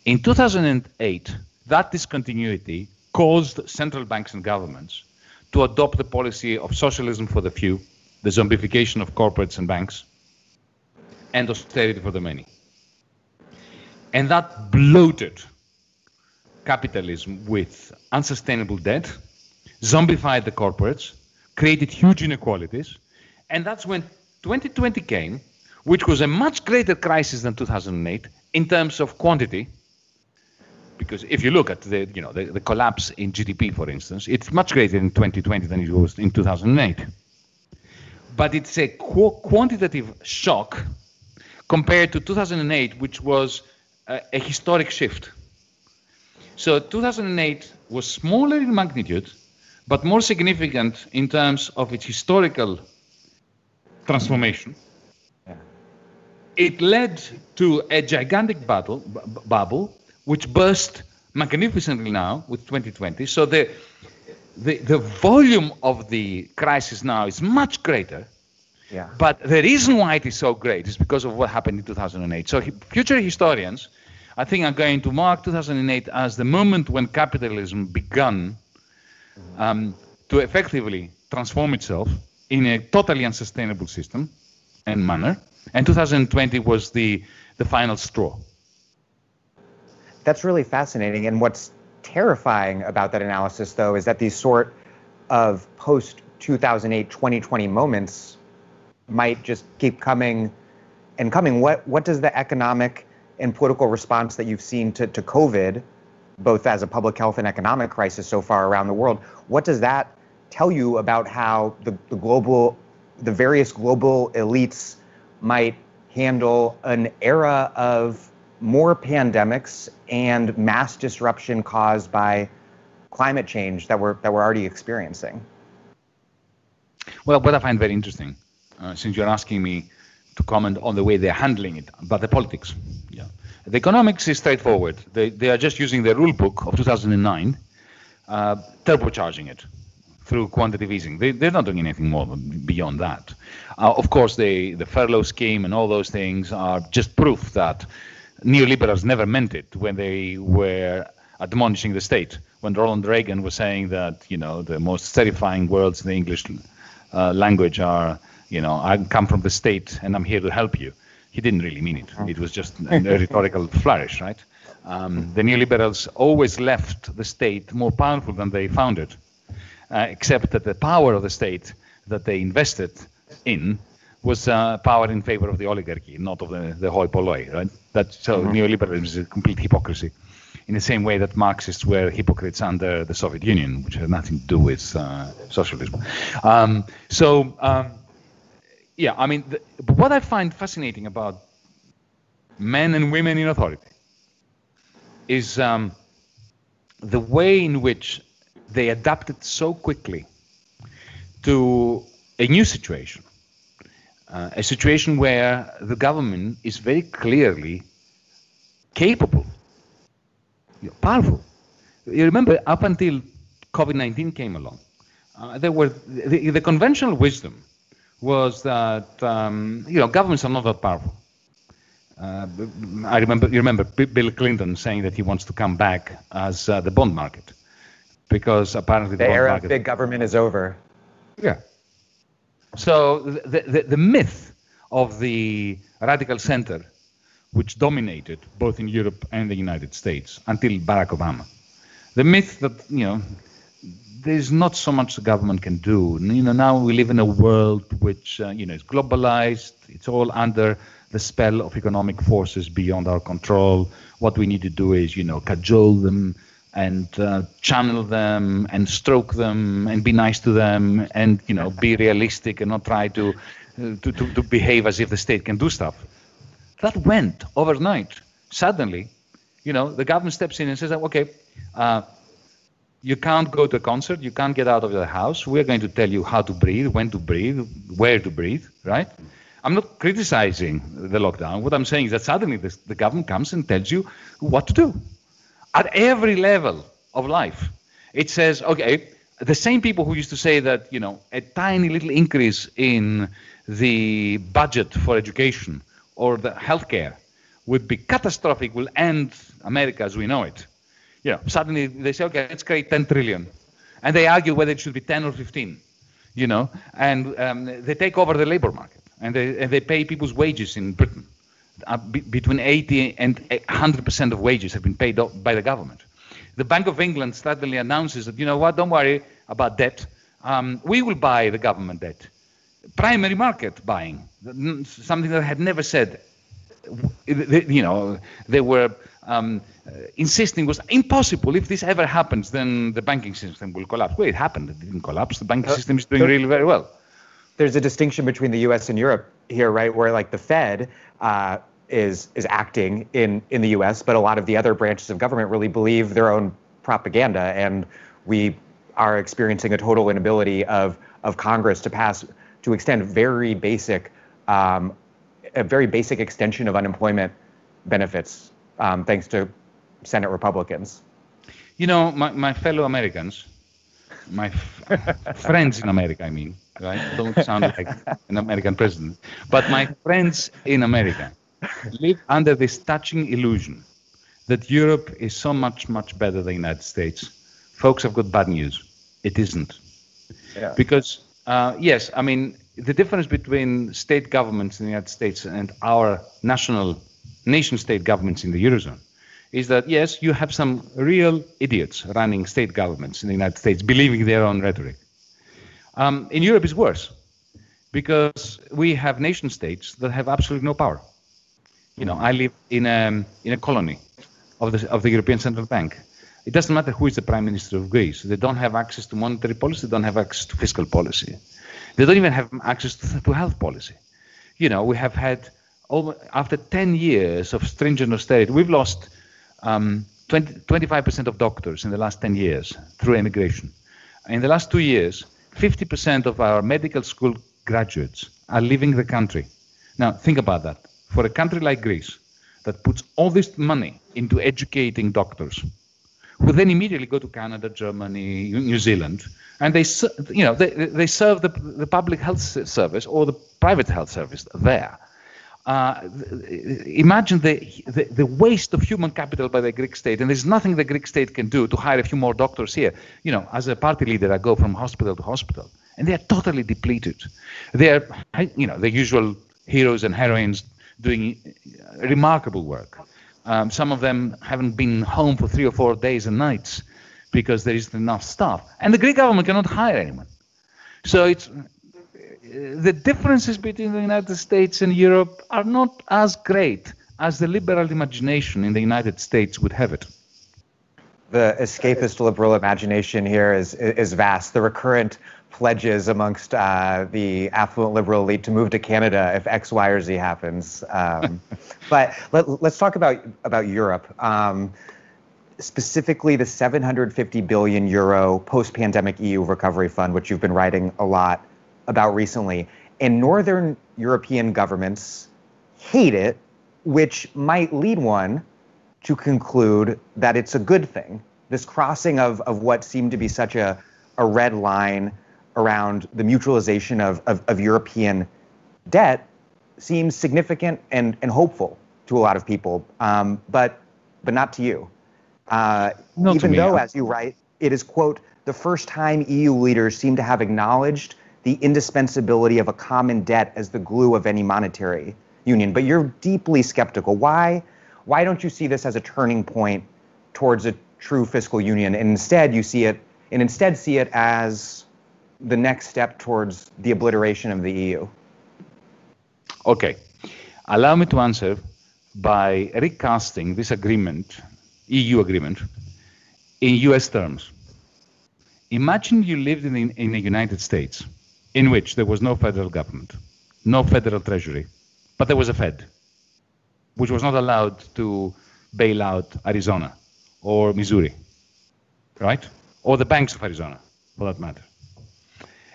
In 2008, that discontinuity caused central banks and governments to adopt the policy of socialism for the few, the zombification of corporates and banks, and austerity for the many. And that bloated capitalism with unsustainable debt, zombified the corporates, created huge inequalities, and that's when 2020 came, which was a much greater crisis than 2008 in terms of quantity. Because if you look at the collapse in GDP, for instance, it's much greater in 2020 than it was in 2008. But it's a quantitative shock compared to 2008, which was a historic shift. So 2008 was smaller in magnitude, but more significant in terms of its historical transformation. Yeah. It led to a gigantic bubble, which burst magnificently now with 2020. So the volume of the crisis now is much greater. Yeah. But the reason why it is so great is because of what happened in 2008. So future historians, I think, are going to mark 2008 as the moment when capitalism began to effectively transform itself in a totally unsustainable system and manner. And 2020 was the final straw. That's really fascinating. And what's terrifying about that analysis, though, is that these sort of post-2008, 2020 moments might just keep coming and coming. What does the economic and political response that you've seen to COVID, both as a public health and economic crisis so far around the world, what does that tell you about how the various global elites might handle an era of more pandemics and mass disruption caused by climate change that we're already experiencing? Well, what I find very interesting, since you're asking me to comment on the way they're handling it, but the politics. Yeah. The economics is straightforward. They are just using the rule book of 2009, turbocharging it through quantitative easing. They're not doing anything more beyond that. Of course, the furlough scheme and all those things are just proof that neoliberals never meant it when they were admonishing the state. When Ronald Reagan was saying that, the most terrifying words in the English language are, I come from the state and I'm here to help you. He didn't really mean it. It was just a rhetorical flourish, right? The neoliberals always left the state more powerful than they found it, except that the power of the state that they invested in was power in favor of the oligarchy, not of the hoi polloi, right? Neoliberalism is a complete hypocrisy, in the same way that Marxists were hypocrites under the Soviet Union, which had nothing to do with socialism. But what I find fascinating about men and women in authority is the way in which they adapted so quickly to a new situation. a situation where the government is very clearly capable, powerful. You remember, up until COVID-19 came along, there were the conventional wisdom was that governments are not that powerful. You remember Bill Clinton saying that he wants to come back as the bond market, because apparently the era of big government is over. Yeah. So the myth of the radical center, which dominated both in Europe and the United States until Barack Obama, the myth that there's not so much the government can do. Now we live in a world which is globalized. It's all under the spell of economic forces beyond our control. What we need to do is cajole them and channel them and stroke them and be nice to them and be realistic and not try to behave as if the state can do stuff. That went overnight. Suddenly, the government steps in and says, okay, you can't go to a concert, you can't get out of your house. We're going to tell you how to breathe, when to breathe, where to breathe, right? I'm not criticizing the lockdown. What I'm saying is that suddenly the government comes and tells you what to do. At every level of life, it says, okay, the same people who used to say that, a tiny little increase in the budget for education or the healthcare would be catastrophic, will end America as we know it. Suddenly they say, okay, let's create 10 trillion. And they argue whether it should be 10 or 15, and they take over the labor market and they pay people's wages in Britain. Between 80 and 100% of wages have been paid by the government. The Bank of England suddenly announces that, don't worry about debt. We will buy the government debt. Primary market buying, something that I had never said. They were insisting was impossible. If this ever happens, then the banking system will collapse. Well, it happened. It didn't collapse. The banking system is doing really very well. There's a distinction between the U.S. and Europe here, right? Where like the Fed is acting in the U.S., but a lot of the other branches of government really believe their own propaganda, and we are experiencing a total inability of Congress to extend a very basic extension of unemployment benefits, thanks to Senate Republicans. My fellow Americans, my friends in America, I mean, right? Don't sound like an American president, but my friends in America live under this touching illusion that Europe is so much, much better than the United States. Folks, I've got bad news. It isn't. Yeah. Because, yes, I mean, the difference between state governments in the United States and our nation-state governments in the Eurozone is that, yes, you have some real idiots running state governments in the United States, believing their own rhetoric. In Europe, it's worse, because we have nation-states that have absolutely no power. I live in a colony of the European Central Bank. It doesn't matter who is the Prime Minister of Greece. They don't have access to monetary policy. They don't have access to fiscal policy. They don't even have access to health policy. We have had, after 10 years of stringent austerity, we've lost 25% of doctors in the last 10 years through immigration. In the last 2 years, 50% of our medical school graduates are leaving the country. Now, think about that. For a country like Greece, that puts all this money into educating doctors, who then immediately go to Canada, Germany, New Zealand, and they serve the public health service or the private health service there. Imagine the waste of human capital by the Greek state, and there's nothing the Greek state can do to hire a few more doctors here. As a party leader, I go from hospital to hospital, and they are totally depleted. They are, the usual heroes and heroines doing remarkable work. Some of them haven't been home for 3 or 4 days and nights because there isn't enough staff. And the Greek government cannot hire anyone. So it's the differences between the United States and Europe are not as great as the liberal imagination in the United States would have it. The escapist liberal imagination here is vast. The recurrent pledges amongst the affluent liberal elite to move to Canada if X, Y, or Z happens. But let's talk about Europe. Specifically, the 750 billion euro post-pandemic EU recovery fund, which you've been writing a lot about recently. and Northern European governments hate it, which might lead one to conclude that it's a good thing. This crossing of what seemed to be such a red line around the mutualization of European debt seems significant and hopeful to a lot of people, but not to you. Even though, as you write, it is, quote, the first time EU leaders seem to have acknowledged the indispensability of a common debt as the glue of any monetary union. But you're deeply skeptical. Why don't you see this as a turning point towards a true fiscal union, and instead see it as the next step towards the obliteration of the EU? Okay, allow me to answer by recasting this agreement, EU agreement, in US terms. Imagine you lived in the United States, in which there was no federal government, no federal treasury, but there was a Fed, which was not allowed to bail out Arizona or Missouri, right? Or the banks of Arizona, for that matter.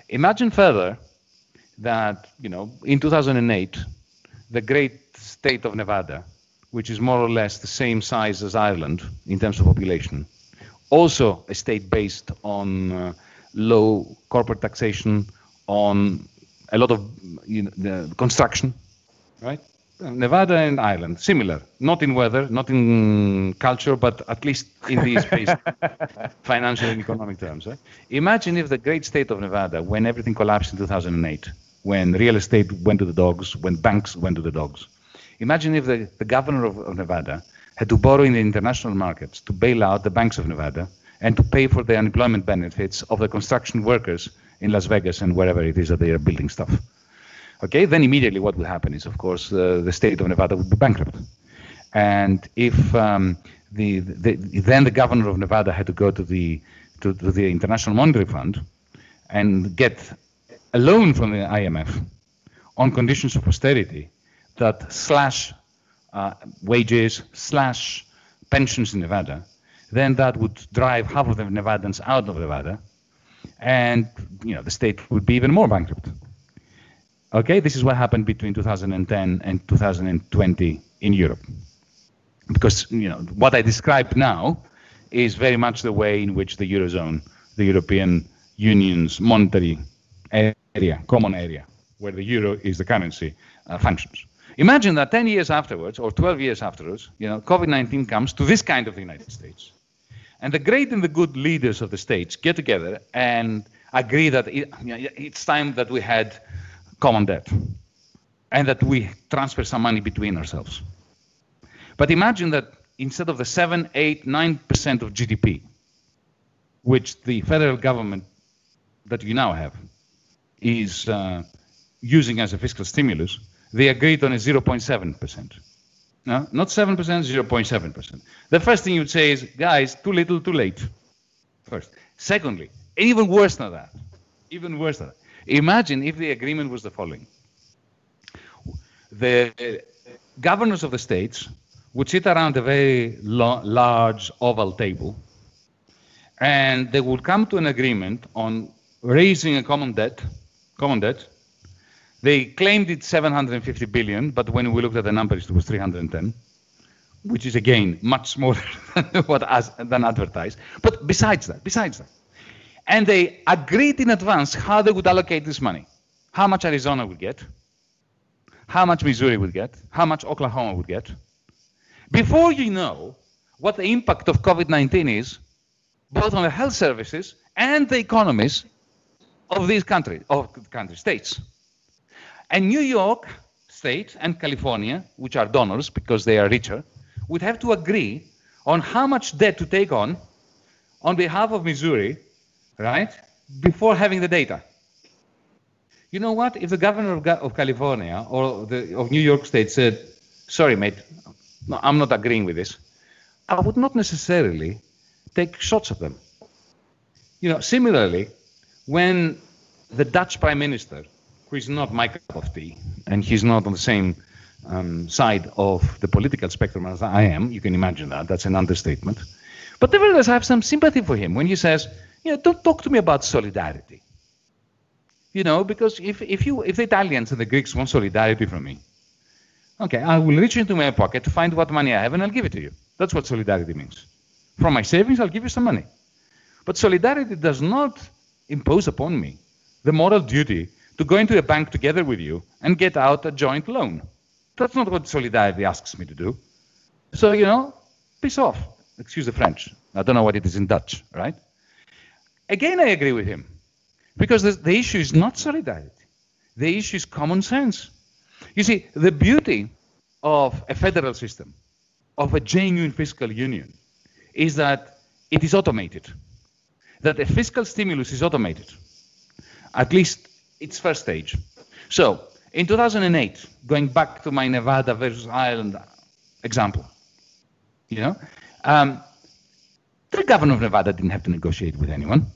Imagine further that, in 2008, the great state of Nevada, which is more or less the same size as Ireland in terms of population, also a state based on low corporate taxation, on a lot of the construction, right? Nevada and Ireland, similar, not in weather, not in culture, but at least in these basic financial and economic terms. Right? Imagine if the great state of Nevada, when everything collapsed in 2008, when real estate went to the dogs, when banks went to the dogs. Imagine if the governor of Nevada had to borrow in the international markets to bail out the banks of Nevada and to pay for the unemployment benefits of the construction workers in Las Vegas and wherever it is that they are building stuff. Okay, then immediately what will happen is, of course, the state of Nevada would be bankrupt. And if then the governor of Nevada had to go to the International Monetary Fund and get a loan from the IMF on conditions of austerity that slash wages, slash pensions in Nevada, then that would drive half of the Nevadans out of Nevada, and the state would be even more bankrupt. Okay, this is what happened between 2010 and 2020 in Europe. Because what I described now is very much the way in which the Eurozone, the European Union's monetary area, common area, where the euro is the currency, functions. Imagine that 10 years afterwards, or 12 years afterwards, COVID-19 comes to this kind of the United States. And the great and the good leaders of the states get together and agree that it's time that we had common debt and that we transfer some money between ourselves. But imagine that instead of the 7, 8, 9% of GDP, which the federal government that you now have is using as a fiscal stimulus, they agreed on a 0.7%. No, not 7%, 0.7%. The first thing you'd say is, guys, too little, too late. First. Secondly, even worse than that, imagine if the agreement was the following. The governors of the states would sit around a very large oval table, and they would come to an agreement on raising a common debt. They claimed it's 750 billion, but when we looked at the numbers, it was 310, which is again much smaller than advertised. But besides that, and they agreed in advance how they would allocate this money, how much Arizona would get, how much Missouri would get, how much Oklahoma would get, before you know what the impact of COVID-19 is, both on the health services and the economies of these states. And New York State and California, which are donors because they are richer, would have to agree on how much debt to take on behalf of Missouri, right, before having the data. You know what? If the governor of California or of New York State said, sorry, mate, no, I'm not agreeing with this, I would not necessarily take shots at them. Similarly, when the Dutch Prime Minister, who is not my cup of tea, and he's not on the same side of the political spectrum as I am, you can imagine that, that's an understatement. But nevertheless, I have some sympathy for him when he says, don't talk to me about solidarity. Because if the Italians and the Greeks want solidarity from me, okay, I will reach into my pocket to find what money I have and I'll give it to you. That's what solidarity means. From my savings, I'll give you some money. But solidarity does not impose upon me the moral duty to go into a bank together with you and get out a joint loan. That's not what solidarity asks me to do. So, piss off. Excuse the French. I don't know what it is in Dutch, right? Again, I agree with him. Because the issue is not solidarity. The issue is common sense. You see, the beauty of a federal system, of a genuine fiscal union, is that it is automated. That a fiscal stimulus is automated. At least its first stage. So, in 2008, going back to my Nevada versus Ireland example, the governor of Nevada didn't have to negotiate with anyone.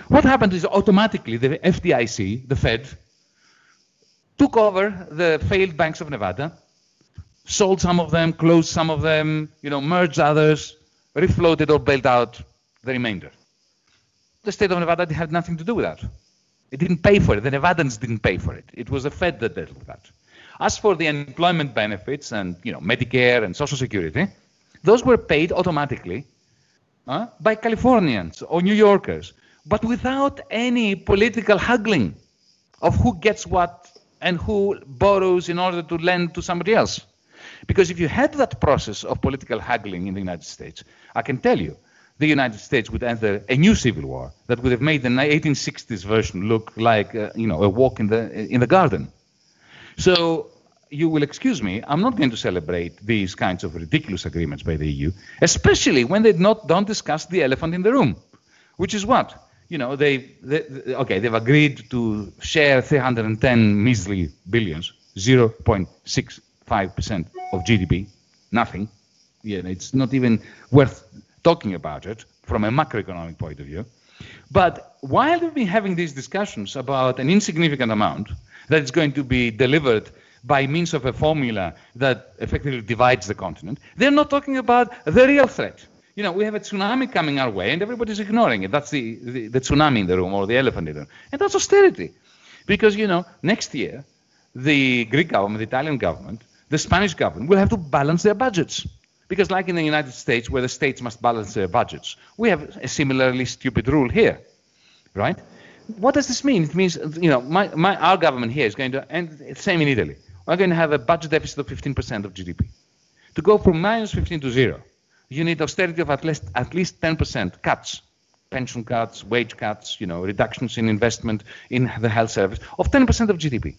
What happened is automatically the FDIC, the Fed, took over the failed banks of Nevada, sold some of them, closed some of them, merged others, refloated or bailed out the remainder. The state of Nevada had nothing to do with that. It didn't pay for it. The Nevadans didn't pay for it. It was the Fed that dealt with that. As for the unemployment benefits and Medicare and Social Security, those were paid automatically by Californians or New Yorkers, but without any political haggling of who gets what and who borrows in order to lend to somebody else. Because if you had that process of political haggling in the United States, I can tell you, the United States would enter a new civil war that would have made the 1860s version look like a walk in the garden. So you will excuse me, I'm not going to celebrate these kinds of ridiculous agreements by the EU, especially when they don't discuss the elephant in the room, which is what? They've agreed to share 310 measly billions, 0.65% of GDP, nothing. It's not even worth talking about it from a macroeconomic point of view. But while we've been having these discussions about an insignificant amount that is going to be delivered by means of a formula that effectively divides the continent, they're not talking about the real threat. We have a tsunami coming our way and everybody's ignoring it. That's the tsunami in the room or the elephant in the room. And that's austerity. Because, next year, the Greek government, the Italian government, the Spanish government will have to balance their budgets. Because like in the United States, where the states must balance their budgets, we have a similarly stupid rule here, right? What does this mean? It means, our government here is going to, and same in Italy, we're going to have a budget deficit of 15% of GDP. To go from minus 15 to zero, you need austerity of at least 10% cuts, pension cuts, wage cuts, reductions in investment in the health service of 10% of GDP.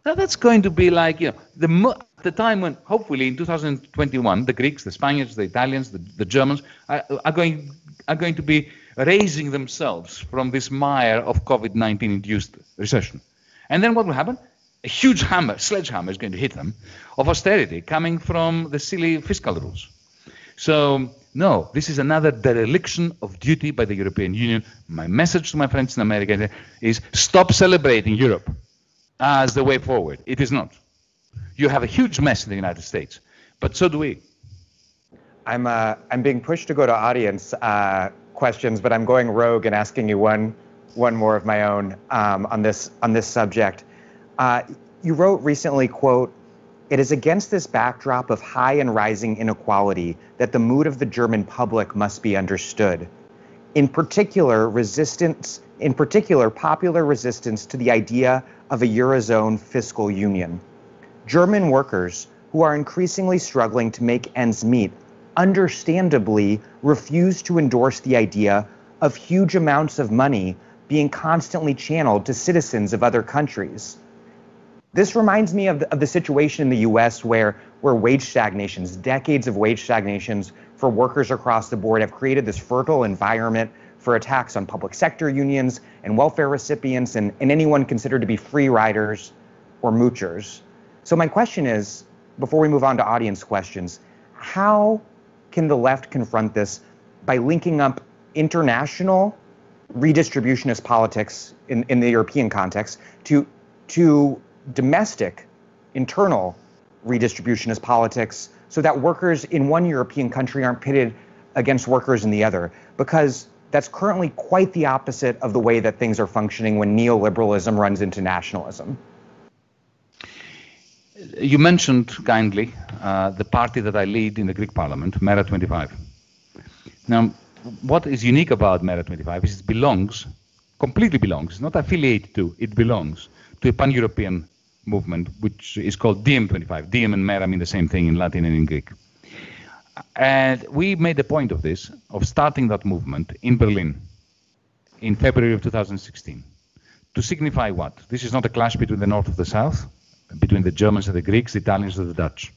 Now that's going to be like, the time when, hopefully in 2021, the Greeks, the Spaniards, the Italians, the Germans are going to be raising themselves from this mire of COVID-19 induced recession. And then what will happen? A huge sledgehammer is going to hit them of austerity coming from the silly fiscal rules. So, no, this is another dereliction of duty by the European Union. My message to my friends in America is stop celebrating Europe as the way forward. It is not. You have a huge mess in the United States, but so do we. I'm being pushed to go to audience questions, but I'm going rogue and asking you one more of my own on this subject. You wrote recently, quote, "It is against this backdrop of high and rising inequality that the mood of the German public must be understood. In particular, popular resistance to the idea of a Eurozone fiscal union. German workers, who are increasingly struggling to make ends meet, understandably refuse to endorse the idea of huge amounts of money being constantly channeled to citizens of other countries." This reminds me of the situation in the US where wage stagnations, decades of wage stagnations for workers across the board have created this fertile environment for attacks on public sector unions and welfare recipients and anyone considered to be free riders or moochers. So my question is, before we move on to audience questions, how can the left confront this by linking up international redistributionist politics in the European context to domestic, internal redistributionist politics so that workers in one European country aren't pitted against workers in the other? Because that's currently quite the opposite of the way that things are functioning when neoliberalism runs into nationalism? You mentioned kindly the party that I lead in the Greek parliament, Mera 25. Now, what is unique about Mera 25 is it belongs, completely belongs, it's not affiliated to, it belongs to a pan-European movement which is called DM25. DM and Mera mean the same thing in Latin and in Greek. And we made a point of this, of starting that movement in Berlin in February of 2016. To signify what? This is not a clash between the North and the South, between the Germans and the Greeks, the Italians and the Dutch.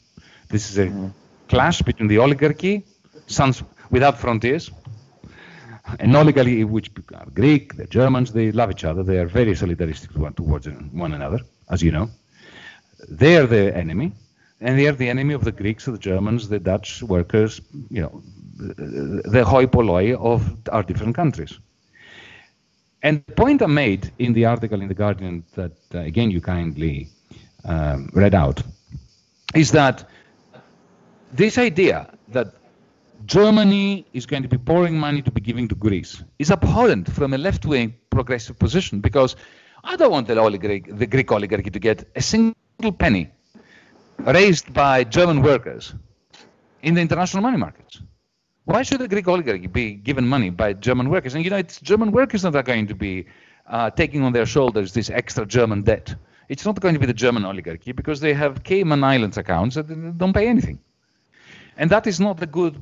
This is a clash between the oligarchy, sons without frontiers, an oligarchy which are Greek, the Germans, they love each other, they are very solidaristic towards one another, as you know. They are the enemy, and they are the enemy of the Greeks, the Germans, the Dutch workers, you know, the hoi polloi of our different countries. And the point I made in the article in The Guardian that, again, you kindly read out, is that this idea that Germany is going to be pouring money to be giving to Greece is abhorrent from a left-wing progressive position, because I don't want the Greek oligarchy to get a single penny raised by German workers in the international money markets. Why should the Greek oligarchy be given money by German workers? And you know, it's German workers that are going to be taking on their shoulders this extra German debt. It's not going to be the German oligarchy, because they have Cayman Islands accounts that don't pay anything. And that is not a good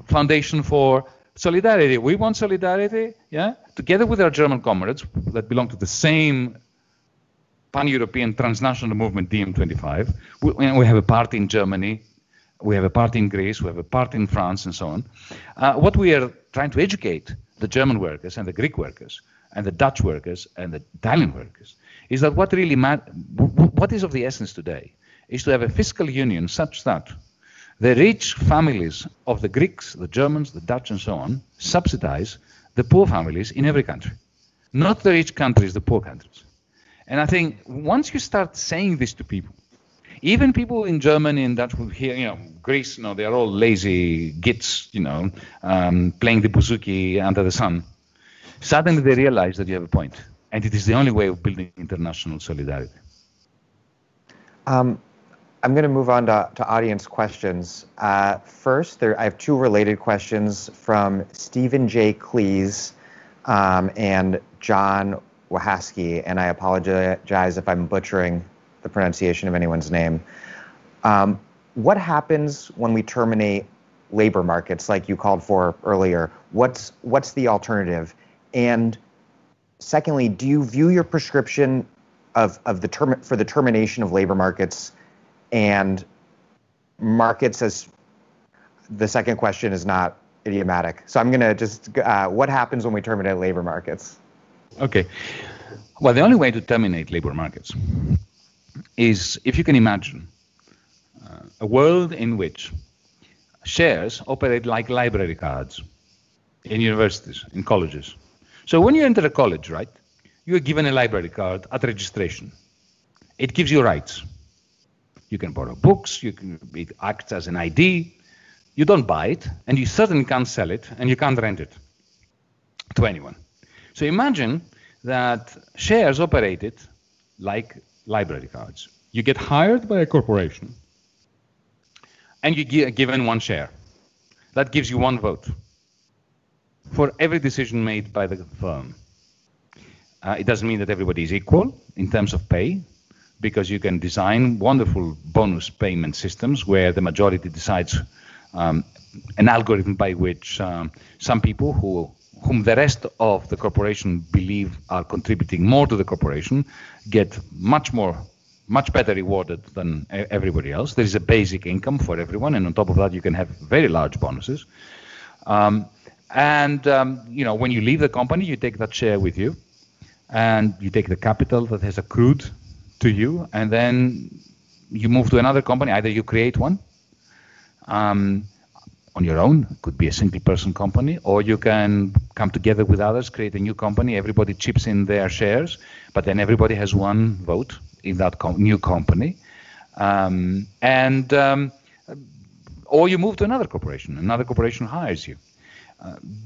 foundation for solidarity. We want solidarity, yeah, together with our German comrades that belong to the same pan-European transnational movement, DM25. We have a party in Germany, we have a party in Greece, we have a party in France, and so on. What we are trying to educate the German workers and the Greek workers and the Dutch workers and the Italian workers is that what really what is of the essence today is to have a fiscal union such that the rich families of the Greeks, the Germans, the Dutch, and so on, subsidize the poor families in every country. Not the rich countries, the poor countries. And I think once you start saying this to people, even people in Germany and Dutch will hear, you know, Greece, you know, they're all lazy gits, you know, playing the bouzouki under the sun. Suddenly they realize that you have a point. And it is the only way of building international solidarity. I'm going to move on to audience questions. First, I have two related questions from Stephen J. Cleese and John Wahaski, and I apologize if I'm butchering the pronunciation of anyone's name. What happens when we terminate labor markets, like you called for earlier? What's the alternative? And secondly, do you view your prescription for the termination of labor markets and markets as, the second question is not idiomatic. So I'm going to just, what happens when we terminate labor markets? Okay. Well, the only way to terminate labor markets is if you can imagine a world in which shares operate like library cards in universities, in colleges. So when you enter a college, right, you are given a library card at registration. It gives you rights. You can borrow books, it acts as an ID. You don't buy it, and you certainly can't sell it, and you can't rent it to anyone. So imagine that shares operated like library cards. You get hired by a corporation, and you get given one share. That gives you one vote for every decision made by the firm. It doesn't mean that everybody is equal in terms of pay, because you can design wonderful bonus payment systems where the majority decides an algorithm by which some people whom the rest of the corporation believe are contributing more to the corporation get much better rewarded than everybody else. There is a basic income for everyone, and on top of that you can have very large bonuses. You know, when you leave the company, you take that share with you, and you take the capital that has accrued to you, and then you move to another company. Either you create one on your own, it could be a single person company, or you can come together with others, create a new company, everybody chips in their shares, but then everybody has one vote in that new company. Or you move to another corporation hires you.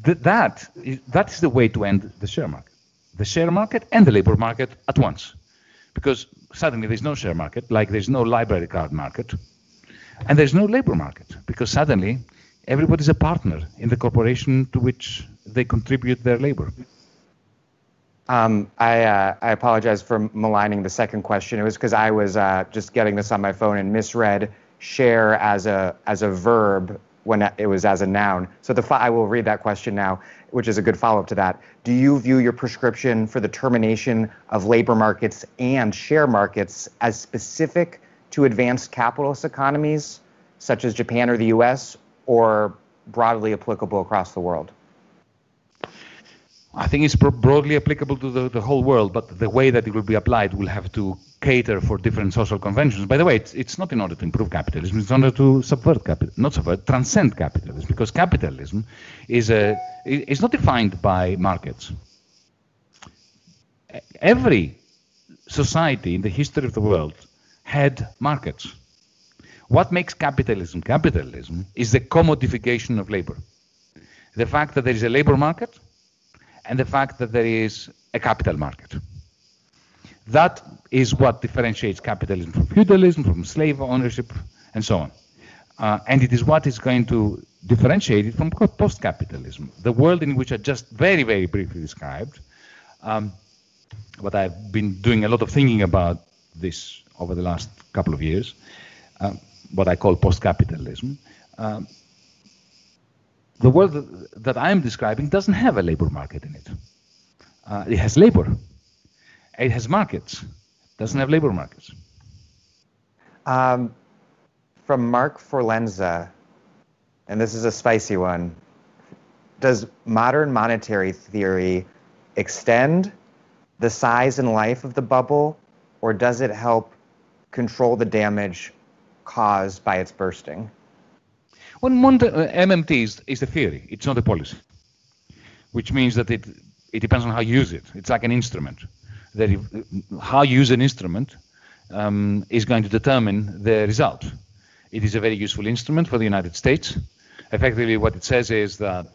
That is the way to end the share market. The share market and the labor market at once. Because suddenly there's no share market, like there's no library card market, and there's no labor market, because suddenly everybody's a partner in the corporation to which they contribute their labor. I apologize for maligning the second question. It was because I was just getting this on my phone and misread share as a verb when it was as a noun. So I will read that question now, which is a good follow-up to that. Do you view your prescription for the termination of labor markets and share markets as specific to advanced capitalist economies, such as Japan or the US, or broadly applicable across the world? I think it's broadly applicable to the whole world, but the way that it will be applied will have to cater for different social conventions. By the way, it's not in order to improve capitalism, it's in order to transcend capitalism, because capitalism is not defined by markets. Every society in the history of the world had markets. What makes capitalism capitalism is the commodification of labor. The fact that there is a labor market and the fact that there is a capital market. That is what differentiates capitalism from feudalism, from slave ownership, and so on. And it is what is going to differentiate it from post-capitalism, the world in which I just very, very briefly described. But I've been doing a lot of thinking about this over the last couple of years, what I call post-capitalism. The world that I'm describing doesn't have a labor market in it. It has labor. It has markets. It doesn't have labor markets. From Mark Forlenza, and this is a spicy one, does modern monetary theory extend the size and life of the bubble, or does it help control the damage caused by its bursting? Well, MMT is a theory. It's not a policy, which means that it depends on how you use it. It's like an instrument. How you use an instrument is going to determine the result. It is a very useful instrument for the United States. Effectively, what it says is that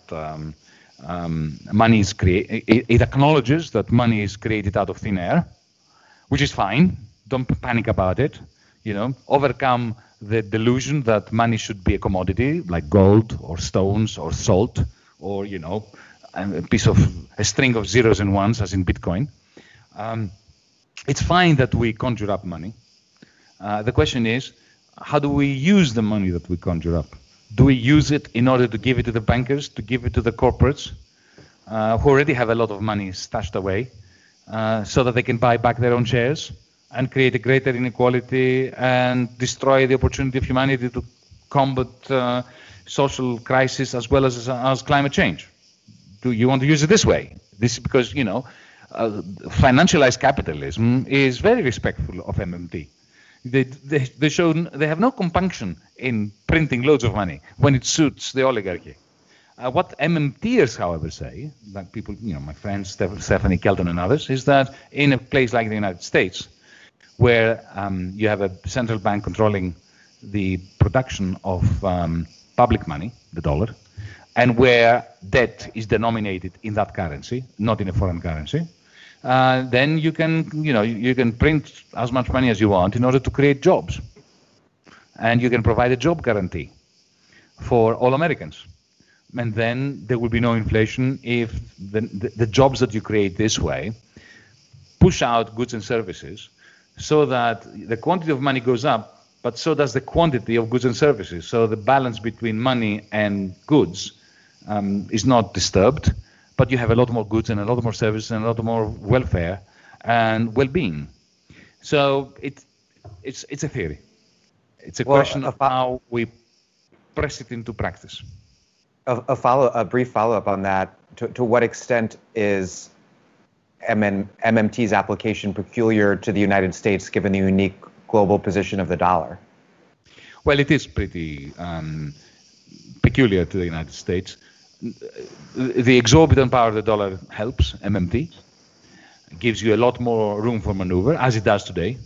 money is created. It acknowledges that money is created out of thin air, which is fine. Don't panic about it. Overcome the delusion that money should be a commodity like gold or stones or salt or a string of zeros and ones as in Bitcoin. It's fine that we conjure up money. The question is, how do we use the money that we conjure up? Do we use it in order to give it to the bankers, to give it to the corporates who already have a lot of money stashed away so that they can buy back their own shares and create a greater inequality and destroy the opportunity of humanity to combat social crisis as well as climate change? Do you want to use it this way? This is because, financialized capitalism is very respectful of MMT. They have no compunction in printing loads of money when it suits the oligarchy. What MMTers, however, say, like people, my friends Stephanie Kelton and others, is that in a place like the United States, where you have a central bank controlling the production of public money, the dollar, and where debt is denominated in that currency, not in a foreign currency, then you can print as much money as you want in order to create jobs, and you can provide a job guarantee for all Americans, and then there will be no inflation if the jobs that you create this way push out goods and services, so that the quantity of money goes up, but so does the quantity of goods and services. So the balance between money and goods is not disturbed, but you have a lot more goods and a lot more services and a lot more welfare and well-being. So it's a theory. It's a question of how we press it into practice. A brief follow-up on that. To what extent is MMT's application peculiar to the United States, given the unique global position of the dollar? Well, it is pretty peculiar to the United States. The exorbitant power of the dollar helps MMT. It gives you a lot more room for maneuver, as it does today.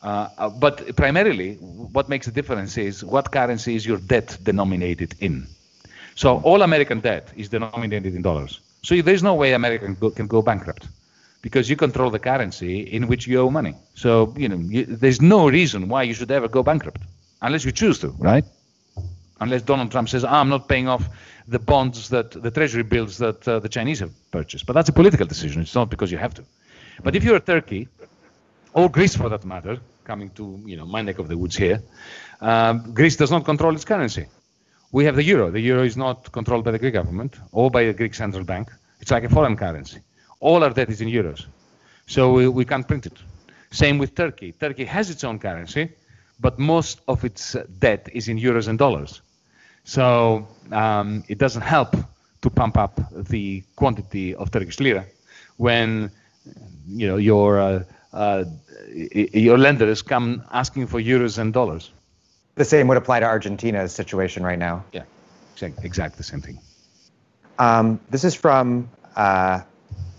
But primarily, what makes the difference is what currency is your debt denominated in. So all American debt is denominated in dollars. So there's no way America can go bankrupt, because you control the currency in which you owe money. So there's no reason why you should ever go bankrupt, unless you choose to, right? Unless Donald Trump says, I'm not paying off the bonds, the treasury bills that the Chinese have purchased. But that's a political decision. It's not because you have to. But if you're Turkey, or Greece for that matter, coming to my neck of the woods here, Greece does not control its currency. We have the euro. The euro is not controlled by the Greek government or by the Greek central bank. It's like a foreign currency. All our debt is in euros. So we can't print it. Same with Turkey. Turkey has its own currency, but most of its debt is in euros and dollars. So it doesn't help to pump up the quantity of Turkish lira when your lenders come asking for euros and dollars. The same would apply to Argentina's situation right now. Yeah, exactly the same thing. This is from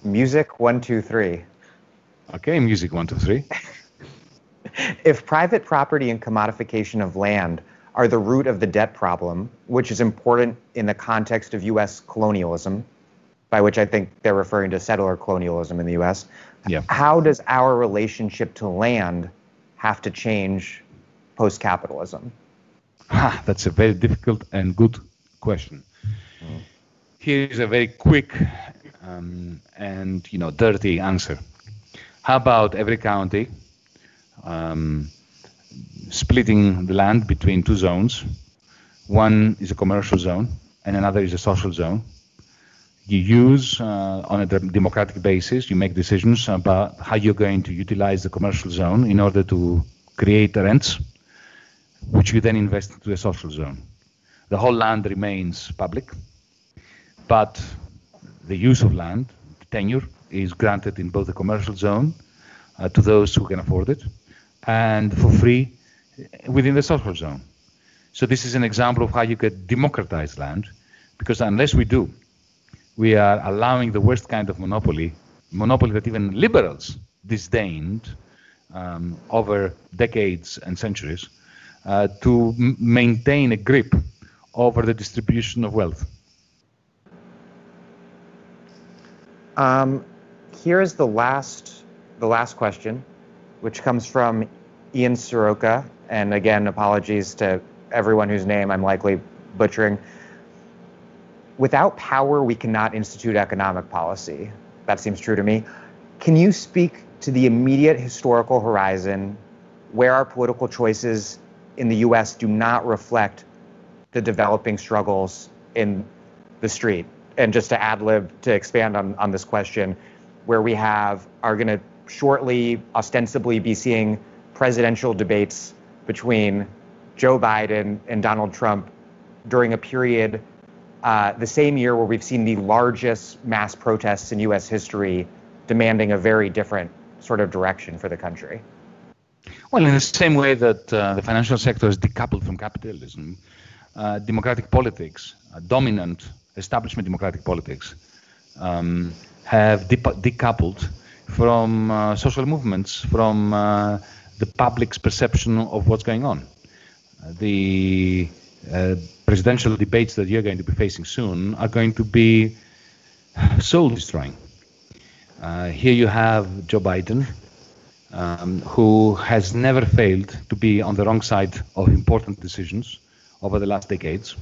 Music123. Okay, Music123. If private property and commodification of land are the root of the debt problem, which is important in the context of U.S. colonialism, by which I think they're referring to settler colonialism in the U.S., how does our relationship to land have to change post-capitalism? That's a very difficult and good question. Here's a very quick and dirty answer. How about every county splitting the land between two zones? One is a commercial zone and another is a social zone. You use, on a democratic basis, you make decisions about how you're going to utilize the commercial zone in order to create rents, which you then invest into a social zone. The whole land remains public, but the use of land, the tenure, is granted in both the commercial zone to those who can afford it, and for free within the social zone. So this is an example of how you could democratize land, because unless we do, we are allowing the worst kind of monopoly that even liberals disdained over decades and centuries, to maintain a grip over the distribution of wealth. Here is the last question, which comes from Ian Soroka, and again, apologies to everyone whose name I'm likely butchering. Without power, we cannot institute economic policy. That seems true to me. Can you speak to the immediate historical horizon where our political choices in the U.S. do not reflect the developing struggles in the street? And just to ad-lib, to expand on this question, where we are going to shortly, ostensibly be seeing presidential debates between Joe Biden and Donald Trump during a period the same year where we've seen the largest mass protests in U.S. history demanding a very different sort of direction for the country. Well, in the same way that the financial sector is decoupled from capitalism, democratic politics, dominant establishment democratic politics, have decoupled from social movements, from the public's perception of what's going on. The presidential debates that you're going to be facing soon are going to be soul-destroying. Here you have Joe Biden, who has never failed to be on the wrong side of important decisions over the last decades.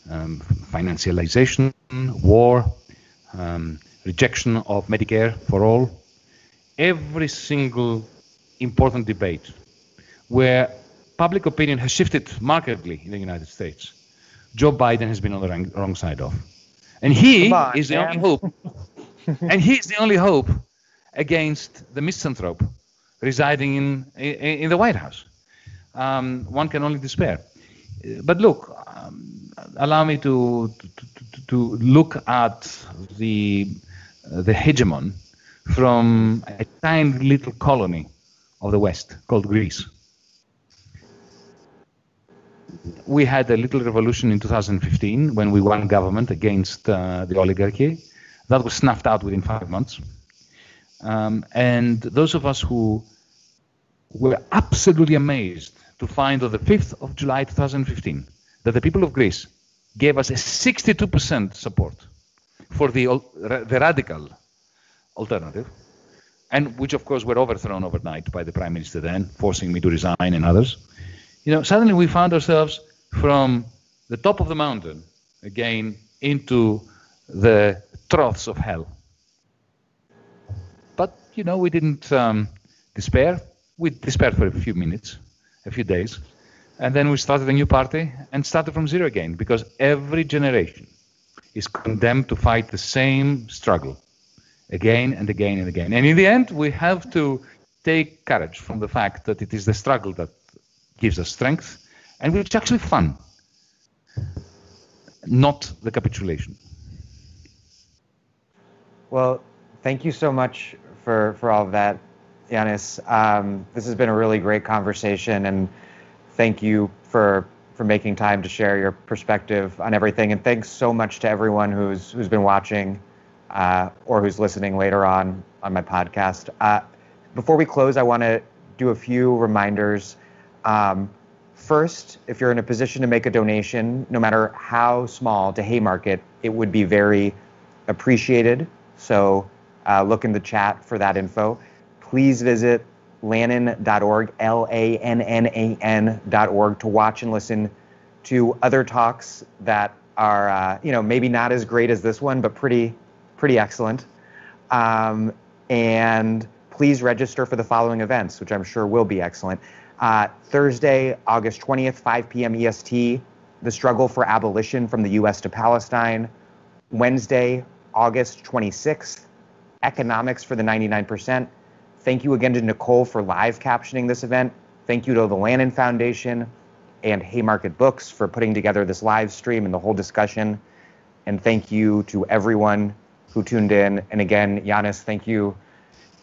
Financialization, war, rejection of Medicare for all. Every single important debate where public opinion has shifted markedly in the United States, Joe Biden has been on the wrong side of. And he is the only hope. And he's the only hope against the misanthrope residing in the White House. One can only despair. But look, allow me to look at the hegemon from a tiny little colony of the West called Greece. We had a little revolution in 2015 when we won government against the oligarchy. That was snuffed out within 5 months. And those of us who were absolutely amazed to find on the 5th of July 2015 that the people of Greece gave us a 62% support for the radical alternative, and which of course were overthrown overnight by the prime minister then, forcing me to resign and others. Suddenly we found ourselves from the top of the mountain again into the troughs of hell. But we didn't despair. We despaired for a few minutes, a few days, and then we started a new party and started from zero again, because every generation is condemned to fight the same struggle again and again and again. And in the end, we have to take courage from the fact that it is the struggle that gives us strength, and which is actually fun, not the capitulation. Well, thank you so much for all of that, Yanis. This has been a really great conversation, and thank you for making time to share your perspective on everything. And thanks so much to everyone who's been watching or who's listening later on my podcast. Before we close, I want to do a few reminders. First, if you're in a position to make a donation, no matter how small, to Haymarket, it would be very appreciated. So look in the chat for that info. Please visit lannan.org, LANNAN.org, to watch and listen to other talks that are, maybe not as great as this one, but pretty excellent. And please register for the following events, which I'm sure will be excellent. Thursday, August 20th, 5 p.m. EST, The Struggle for Abolition from the U.S. to Palestine. Wednesday, August 26th, Economics for the 99%. Thank you again to Nicole for live captioning this event. Thank you to the Lannan Foundation and Haymarket Books for putting together this live stream and the whole discussion. And thank you to everyone who tuned in. And again, Yanis, thank you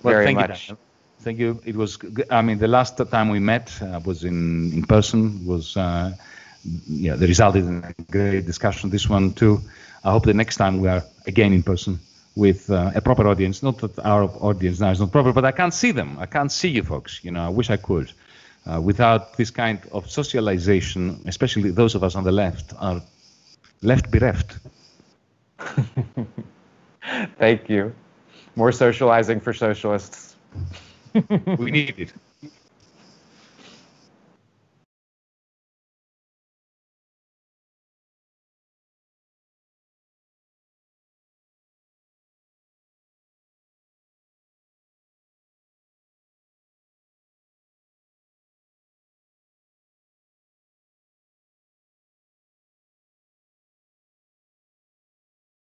very much. Thank you. It was good. I mean, the last time we met was in person. The result is a great discussion. This one too. I hope the next time we are again in person with a proper audience. Not that our audience now is not proper, but I can't see them. I can't see you folks. I wish I could. Without this kind of socialization, especially those of us on the left, are left bereft. Thank you. More socializing for socialists. We need it.